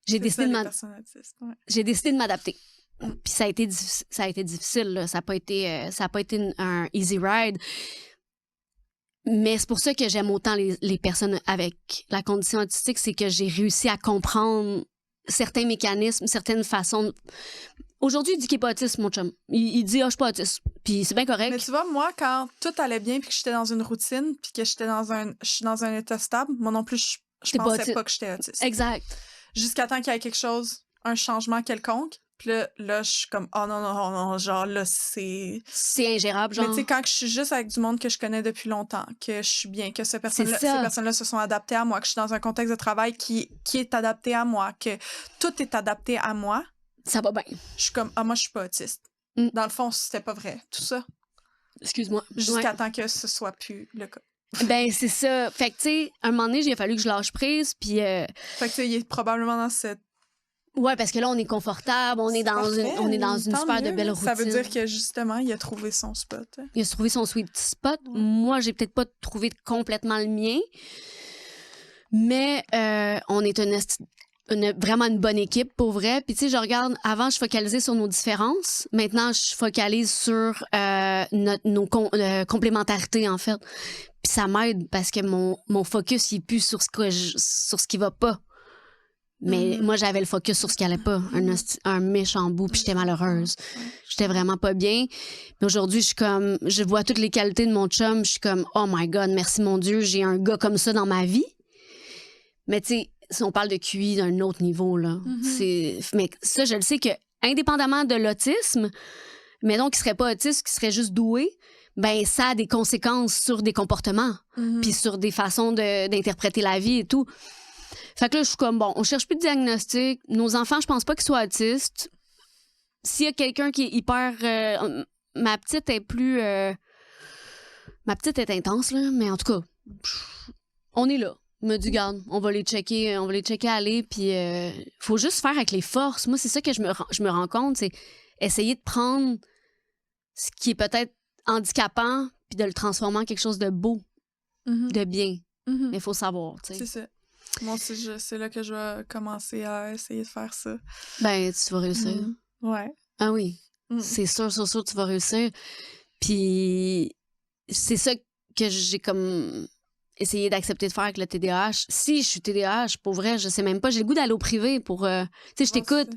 J'ai décidé de m'adapter. Puis ça a été difficile, là. Ça n'a pas été un easy ride. Mais c'est pour ça que j'aime autant les personnes avec la condition autistique, c'est que j'ai réussi à comprendre certains mécanismes, certaines façons. Aujourd'hui, il dit qu'il n'est pas autiste, mon chum. Il dit, je suis pas autiste. Puis c'est bien correct.
Mais tu vois, moi, quand tout allait bien, puis que j'étais dans une routine, puis que je suis dans un état stable, moi non plus, je pensais pas que j'étais autiste.
Exact.
Jusqu'à temps qu'il y ait quelque chose, un changement quelconque. Puis là, je suis comme, oh non, genre là, c'est...
C'est ingérable, genre.
Mais tu sais, quand je suis juste avec du monde que je connais depuis longtemps, que je suis bien, que ces personnes-là se sont adaptées à moi, que je suis dans un contexte de travail qui est adapté à moi, que tout est adapté à moi.
Ça va bien.
Je suis comme, moi, je suis pas autiste. Dans le fond, c'était pas vrai, tout ça.
Excuse-moi.
Jusqu'à temps que ce soit plus le cas.
Ben, c'est ça. Fait que, tu sais, un moment donné, il a fallu que je lâche prise, puis...
Fait que, tu sais, il est probablement dans cette...
Ouais, parce que là, on est confortable, on est dans une super de belle routine.
Ça veut dire que, justement, il a trouvé son spot.
Il a trouvé son sweet spot. Ouais. Moi, j'ai peut-être pas trouvé complètement le mien, mais on est vraiment une bonne équipe, pour vrai. Puis, tu sais, je regarde, avant, je focalisais sur nos différences. Maintenant, je focalise sur nos complémentarités, en fait. Puis ça m'aide parce que mon focus, il est plus sur ce qui va pas. Mais moi, j'avais le focus sur ce qui allait pas. Un méchant bout, puis j'étais malheureuse. J'étais vraiment pas bien. Mais aujourd'hui, je vois toutes les qualités de mon chum, je suis comme, oh my God, merci mon Dieu, j'ai un gars comme ça dans ma vie. Mais tu sais, si on parle de QI d'un autre niveau, là, mais ça, je le sais que, indépendamment de l'autisme, mais donc, qui serait pas autiste, qui serait juste doué, ben ça a des conséquences sur des comportements, puis sur des façons d'interpréter la vie et tout. Fait que là, je suis comme, bon, on cherche plus de diagnostic. Nos enfants, je pense pas qu'ils soient autistes. S'il y a quelqu'un qui est hyper... ma petite est plus... ma petite est intense, là, mais en tout cas, on est là. Je me dis, garde, on va les checker aller, puis faut juste faire avec les forces. Moi, c'est ça que je me rends compte, c'est essayer de prendre ce qui est peut-être handicapant, puis de le transformer en quelque chose de beau, de bien. Mais il faut savoir, tu sais.
C'est ça. Moi aussi, c'est là que je vais commencer à essayer de faire ça.
Ben, tu vas réussir.
Ouais.
Ah oui. C'est sûr, tu vas réussir. Puis, c'est ça que j'ai comme essayé d'accepter de faire avec le TDAH. Si je suis TDAH, pour vrai, je sais même pas. J'ai le goût d'aller au privé pour... tu sais, je t'écoute.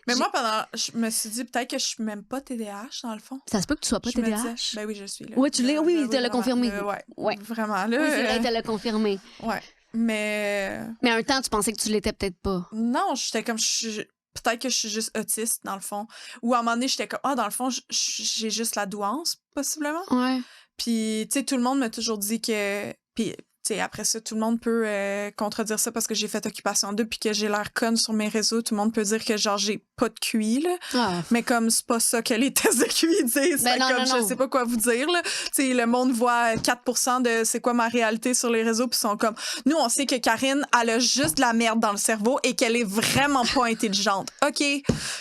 Mais moi, je me suis dit peut-être que je suis même pas TDAH, dans le fond.
Ça se peut que tu sois pas TDAH?
Disais, ben oui, je suis là.
Oui, tu l'es. Oui, tu l'as confirmé.
Ouais. Vraiment, là.
Oui, c'est vrai, tu l'as confirmé.
Ouais. Mais
un temps, tu pensais que tu l'étais peut-être pas.
Non, j'étais comme... Peut-être que je suis juste autiste, dans le fond. Ou à un moment donné, j'étais comme, dans le fond, j'ai juste la douance, possiblement.
Ouais.
Puis, tu sais, tout le monde m'a toujours dit que... Puis, tu sais, après ça, tout le monde peut contredire ça parce que j'ai fait Occupation 2 puis que j'ai l'air conne sur mes réseaux. Tout le monde peut dire que, genre, j'ai pas de QI, là.
Ah.
Mais comme c'est pas ça que les tests de QI disent,
ben non,
comme je sais pas quoi vous dire, là. Tu sais, le monde voit 4% de c'est quoi ma réalité sur les réseaux puis sont comme, nous, on sait que Karine, elle a juste de la merde dans le cerveau et qu'elle est vraiment pas intelligente. OK.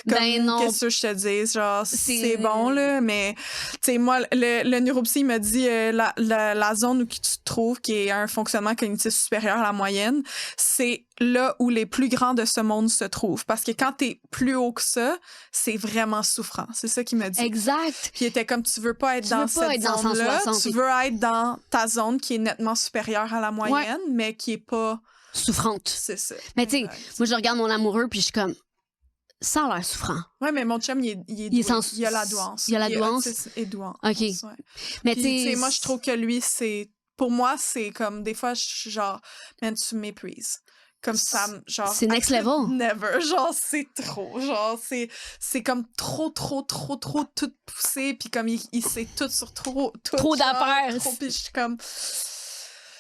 Comme,
ben non.
Qu'est-ce que je te dis? Genre, c'est bon, là, mais, tu sais, moi, le neuropsy m'a dit la zone où tu te trouves, qui est un fonctionnement cognitif supérieur à la moyenne, c'est là où les plus grands de ce monde se trouvent. Parce que quand t'es plus haut que ça, c'est vraiment souffrant. C'est ça qu'il m'a dit.
Exact.
Puis il était comme, tu veux pas être dans cette zone-là, tu veux être dans ta zone qui est nettement supérieure à la moyenne, mais qui est pas...
souffrante.
C'est ça.
Mais tu sais, moi, je regarde mon amoureux, puis je suis comme... Ça a l'air souffrant.
Ouais, mais mon chum, il a la douance.
Il a la douance.
Et douant.
OK.
Ouais.
Mais tu
sais, moi, je trouve que lui, c'est pour moi, c'est comme, des fois, je suis genre, man, tu méprises. Comme ça, genre...
C'est next level.
Never. Genre, c'est trop. Genre, c'est comme trop tout poussé, puis comme il sait tout sur tout.
Trop d'affaires.
Puis je suis comme...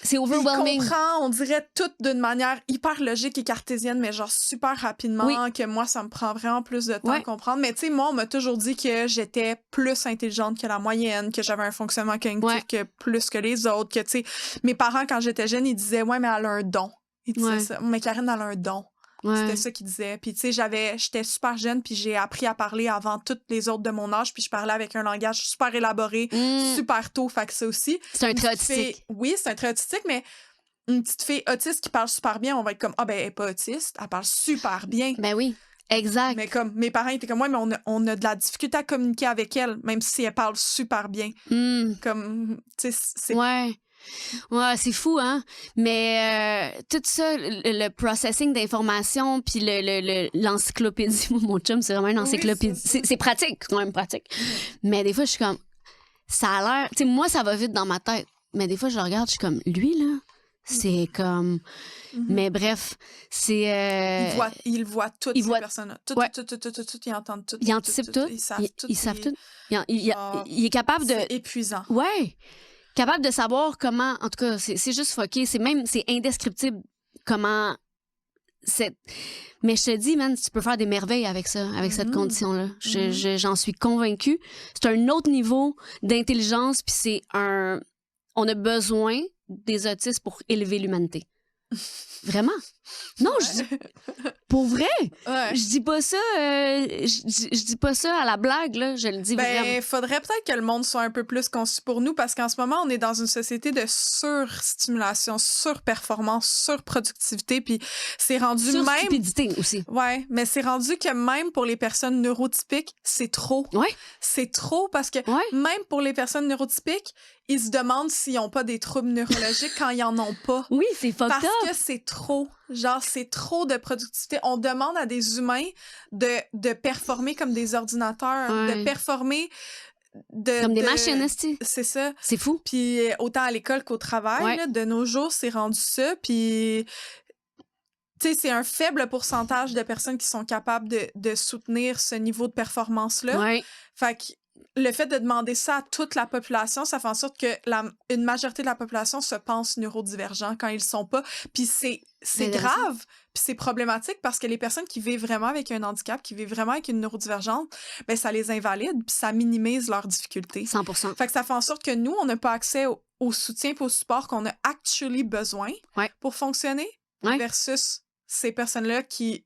C'est overwhelming.
Il comprend, on dirait, tout d'une manière hyper logique et cartésienne, mais genre super rapidement, que moi, ça me prend vraiment plus de temps à comprendre. Mais tu sais, moi, on m'a toujours dit que j'étais plus intelligente que la moyenne, que j'avais un fonctionnement cognitif que plus que les autres, que tu sais, mes parents, quand j'étais jeune, ils disaient « Ouais, mais elle a un don. » Ils disaient ça. « Mais Karine, elle a un don. » C'était ça qu'ils disaient. Puis, tu sais, j'étais super jeune, puis j'ai appris à parler avant toutes les autres de mon âge, puis je parlais avec un langage super élaboré, super tôt, fait que ça aussi.
C'est un trait autistique.
Oui, c'est un trait autistique, mais une petite fille autiste qui parle super bien, on va être comme, ah ben, elle est pas autiste, elle parle super bien.
Ben oui, exact.
Mais comme, mes parents étaient comme, ouais, mais on a de la difficulté à communiquer avec elle, même si elle parle super bien. Comme, tu sais, c'est...
Ouais, c'est fou, hein? Mais tout ça, le processing d'informations, puis l'encyclopédie, mon chum, c'est vraiment une encyclopédie.
Oui,
c'est pratique, c'est quand même pratique. Mais des fois, je suis comme, ça a l'air... Tu sais, moi, ça va vite dans ma tête. Mais des fois, je le regarde, je suis comme, lui, là, c'est comme... Mais bref, c'est...
Il voit toutes ces personnes-là. Tout, ils entendent tout.
Ils anticipent tout. Ils savent tout. Il est capable de...
C'est épuisant.
Ouais. Capable de savoir comment, en tout cas, c'est juste fucké, c'est indescriptible comment mais je te dis, man, tu peux faire des merveilles avec ça, avec cette condition-là. J'en suis convaincue. C'est un autre niveau d'intelligence, puis on a besoin des autistes pour élever l'humanité. Vraiment? Non, pour vrai? Je dis pas ça, je dis pas ça à la blague, là. Je le dis vraiment.
Ben, faudrait peut-être que le monde soit un peu plus conçu pour nous, parce qu'en ce moment, on est dans une société de surstimulation, surperformance, surproductivité, puis c'est rendu même...
Stupidité aussi.
Ouais, mais c'est rendu que même pour les personnes neurotypiques, c'est trop.
Ouais.
C'est trop, parce que même pour les personnes neurotypiques, ils se demandent s'ils n'ont pas des troubles neurologiques quand ils en ont pas.
Oui, c'est fucked up.
Parce que c'est trop. Genre, c'est trop de productivité. On demande à des humains de performer comme des ordinateurs, de performer...
Comme des machines,
c'est ça.
C'est fou.
Puis autant à l'école qu'au travail, là, de nos jours, c'est rendu ça. Puis... Tu sais, c'est un faible pourcentage de personnes qui sont capables de soutenir ce niveau de performance-là.
Ouais.
Fait que le fait de demander ça à toute la population, ça fait en sorte que une majorité de la population se pense neurodivergent quand ils le sont pas. Puis c'est grave, puis c'est problématique parce que les personnes qui vivent vraiment avec un handicap, qui vivent vraiment avec une neurodivergence, ben ça les invalide, puis ça minimise leurs difficultés.
100%.
Fait que ça fait en sorte que nous, on n'a pas accès au soutien et au support qu'on a actually besoin pour fonctionner versus ces personnes-là qui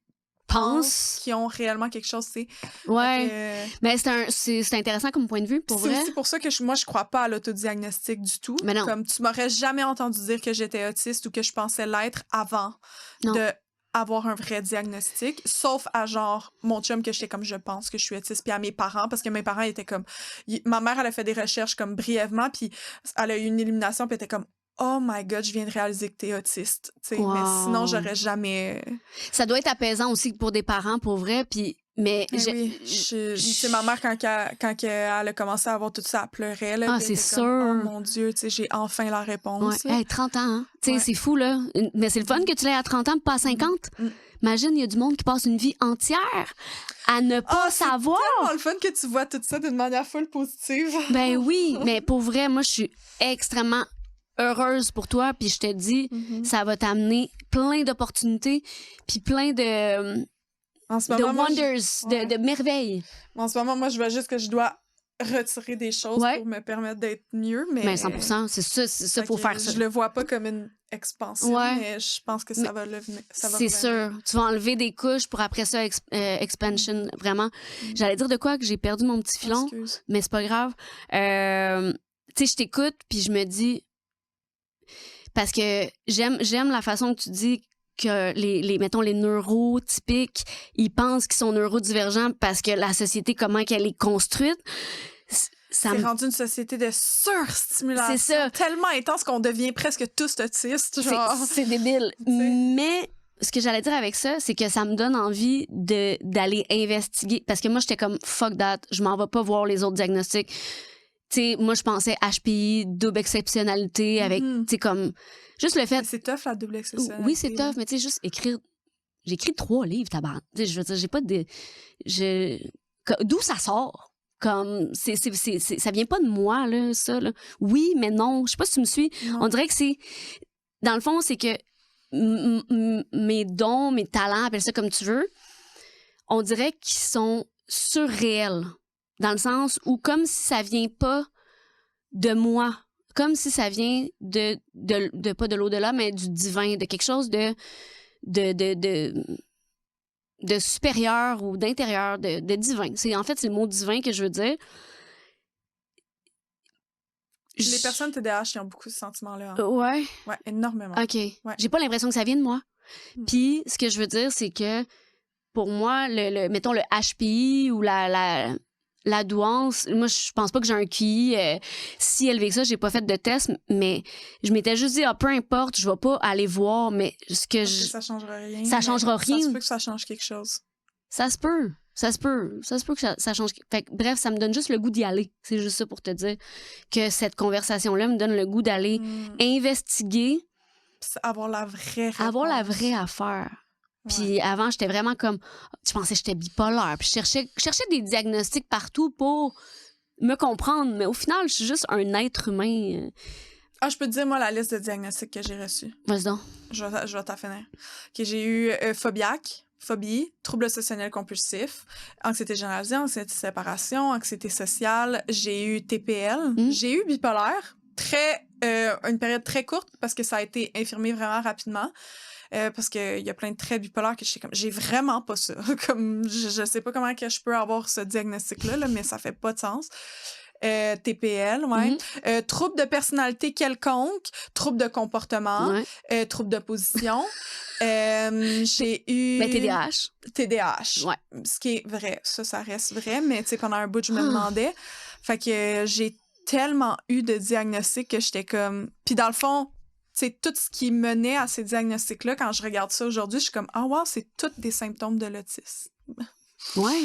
pensent qui ont réellement quelque chose, tu sais.
Ouais. Mais c'est intéressant comme point de vue, pour vrai.
C'est aussi pour ça que moi, je crois pas à l'autodiagnostic du tout.
Mais non.
Comme tu m'aurais jamais entendu dire que j'étais autiste ou que je pensais l'être avant de avoir un vrai diagnostic, sauf à genre mon chum que j'étais comme je pense que je suis autiste, puis à mes parents, parce que mes parents étaient comme... Ma mère, elle a fait des recherches comme brièvement, puis elle a eu une élimination, puis elle était comme oh my God, je viens de réaliser que t'es autiste. Wow. Mais sinon, j'aurais jamais...
Ça doit être apaisant aussi pour des parents, pour vrai. Puis, mais
c'est ma mère, quand elle a commencé à avoir tout ça, elle pleurait. Là,
c'est sûr.
Comme, oh mon Dieu, j'ai enfin la réponse.
Ouais. Hey, 30 ans, hein? C'est fou, là. Mais c'est le fun que tu l'aies à 30 ans, pas à 50. Imagine, il y a du monde qui passe une vie entière à ne pas savoir.
C'est tellement le fun que tu vois tout ça d'une manière full positive.
Ben oui, mais pour vrai, moi, je suis extrêmement heureuse pour toi, puis je te dis, ça va t'amener plein d'opportunités, puis plein de wonders, de merveilles.
En ce moment, moi, je vois juste que je dois retirer des choses pour me permettre d'être mieux, mais
100%, c'est ça, faut faire ça.
Je le vois pas comme une expansion, mais je pense que ça va le venir.
C'est sûr. Tu vas enlever des couches pour après ça, expansion, vraiment. J'allais dire de quoi que j'ai perdu mon petit filon, mais c'est pas grave. Tu sais, je t'écoute, puis je me dis... Parce que j'aime la façon que tu dis que mettons, les neurotypiques, ils pensent qu'ils sont neurodivergents parce que la société, comment qu'elle est construite.
C'est rendu une société de surstimulation.
C'est ça.
Tellement intense qu'on devient presque tous autistes.
C'est débile. Mais ce que j'allais dire avec ça, c'est que ça me donne envie d'aller investiguer. Parce que moi, j'étais comme, fuck that, je m'en vais pas voir les autres diagnostics. tu sais, moi, je pensais HPI, double exceptionnalité, avec, tu sais, comme, juste le fait...
Mais c'est tough, la double exceptionnalité.
Oui, c'est tough, mais tu sais, juste écrire... J'ai écrit 3 livres, tabarnak. Tu sais, je veux dire, j'ai pas de... D'où ça sort? Comme, ça vient pas de moi, là, ça, là. Oui, mais non. Je sais pas si tu me suis.
Non.
On dirait que c'est... Dans le fond, c'est que mes dons, mes talents, appelle ça comme tu veux, on dirait qu'ils sont surréels. Dans le sens où, comme si ça vient pas de moi, comme si ça vient de pas de l'au-delà, mais du divin, de quelque chose de supérieur ou d'intérieur, de divin. En fait, c'est le mot divin que je veux dire.
Les personnes TDAH, ils ont beaucoup ce sentiment-là. Hein.
Ouais.
Ouais, énormément.
OK.
Ouais.
J'ai pas l'impression que ça vient de moi. Puis, ce que je veux dire, c'est que pour moi, mettons le HPI ou la douance, moi, je pense pas que j'ai un QI si élevé que ça. J'ai pas fait de test, mais je m'étais juste dit, peu importe, je vais pas aller voir, mais ce que
ça changera rien.
Ça changera rien.
Ça se peut que ça change quelque chose.
Ça se peut que ça change. Fait que, bref, ça me donne juste le goût d'y aller. C'est juste ça pour te dire que cette conversation-là me donne le goût d'aller investiguer.
Avoir la vraie réponse.
Avoir la vraie affaire. Puis avant, j'étais vraiment comme... Je pensais que j'étais bipolaire. Puis je cherchais des diagnostics partout pour me comprendre. Mais au final, je suis juste un être humain.
Ah, je peux te dire, moi, la liste de diagnostics que j'ai reçus.
Vas-y donc.
Je vais t'en finir. Okay, j'ai eu phobie, trouble obsessionnel compulsif, anxiété généralisée, anxiété de séparation, anxiété sociale. J'ai eu TPL. J'ai eu bipolaire. Une période très courte parce que ça a été infirmé vraiment rapidement. Parce qu'il y a plein de traits bipolaires que je sais comme j'ai vraiment pas ça. Comme je sais pas comment que je peux avoir ce diagnostic-là, là, mais ça fait pas de sens. TPL, ouais. Trouble de personnalité quelconque, trouble de comportement, trouble d'opposition. J'ai eu...
Ben, TDAH.
TDAH.
Ouais.
Ce qui est vrai. Ça reste vrai, mais tu sais, pendant un bout, je me demandais. Fait que j'ai tellement eu de diagnostics que j'étais comme... Puis dans le fond, c'est tout ce qui menait à ces diagnostics-là. Quand je regarde ça aujourd'hui, je suis comme, wow, c'est tous des symptômes de l'autisme.
Ouais.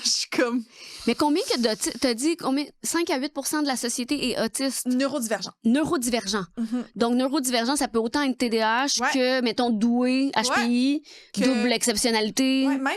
Je suis comme...
Mais combien que d'autistes... T'as dit combien? 5 à 8% de la société est autiste?
Neurodivergent.
Neurodivergent. Donc, neurodivergent, ça peut autant être TDAH que, mettons, doué, HPI, double exceptionnalité.
Ouais, même...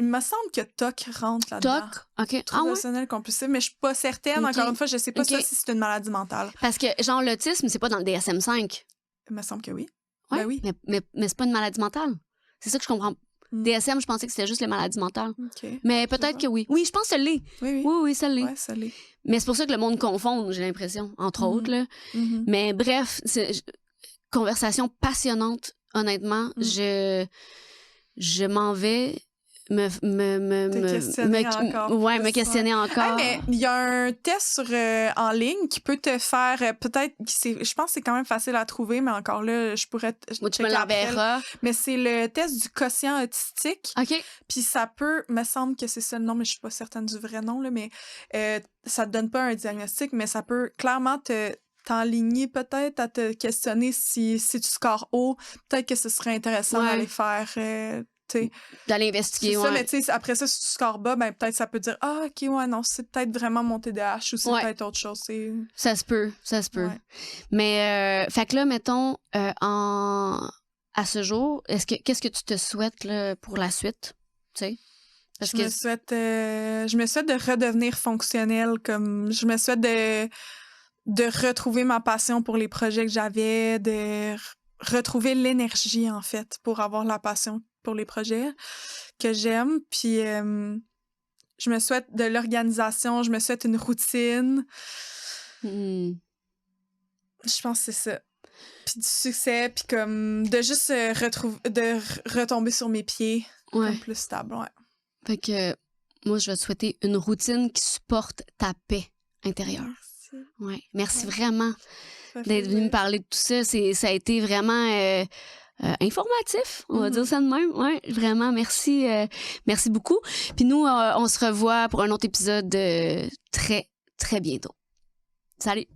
Il me semble que TOC rentre là-dedans.
TOC? OK.
Trouble obsessionnel compulsif, mais je suis pas certaine. Encore une fois, je sais pas ça si c'est une maladie mentale.
Parce que, genre, l'autisme, c'est pas dans le DSM-5.
Il me semble que oui.
Ouais,
ben oui.
Mais c'est pas une maladie mentale. C'est ça que je comprends. DSM, je pensais que c'était juste les maladies mentales.
Okay.
Mais peut-être que oui. Oui, je pense que ça l'est. Oui, ça l'est.
Ouais, ça l'est.
Mais c'est pour ça que le monde confond, j'ai l'impression, entre autres. Là. Mais bref, conversation passionnante, honnêtement. Je m'en vais me questionner encore.
Mais il y a un test en ligne qui peut te faire peut-être je pense que c'est quand même facile à trouver, mais encore là, je pourrais
tu me l'enverras.
Mais c'est le test du quotient autistique.
OK.
Puis ça peut, me semble que c'est ça le nom, mais je suis pas certaine du vrai nom là, mais ça te donne pas un diagnostic, mais ça peut clairement t'enligner peut-être à te questionner si tu scores haut, peut-être que ce serait intéressant d'aller faire
d'aller investiguer,
ça, mais tu sais, après ça, si tu scores bas, ben peut-être ça peut dire OK, ouais, non, c'est peut-être vraiment mon TDAH ou c'est peut-être autre chose.
Ça se peut. Ouais. Mais, fait que là, mettons, à ce jour, qu'est-ce que tu te souhaites là, pour la suite? Tu sais?
Je me souhaite de redevenir fonctionnelle, comme je me souhaite de retrouver ma passion pour les projets que j'avais, de retrouver l'énergie, en fait, pour avoir la passion pour les projets que j'aime. Puis je me souhaite de l'organisation, je me souhaite une routine. Je pense que c'est ça. Puis du succès, puis comme de juste retomber sur mes pieds comme plus stable,
Fait que moi, je vais te souhaiter une routine qui supporte ta paix intérieure.
Merci.
Merci vraiment d'être venu me parler de tout ça. Ça a été vraiment informatif, on va dire ça de même. Ouais, vraiment, merci. Merci beaucoup. Puis nous, on se revoit pour un autre épisode très, très bientôt. Salut!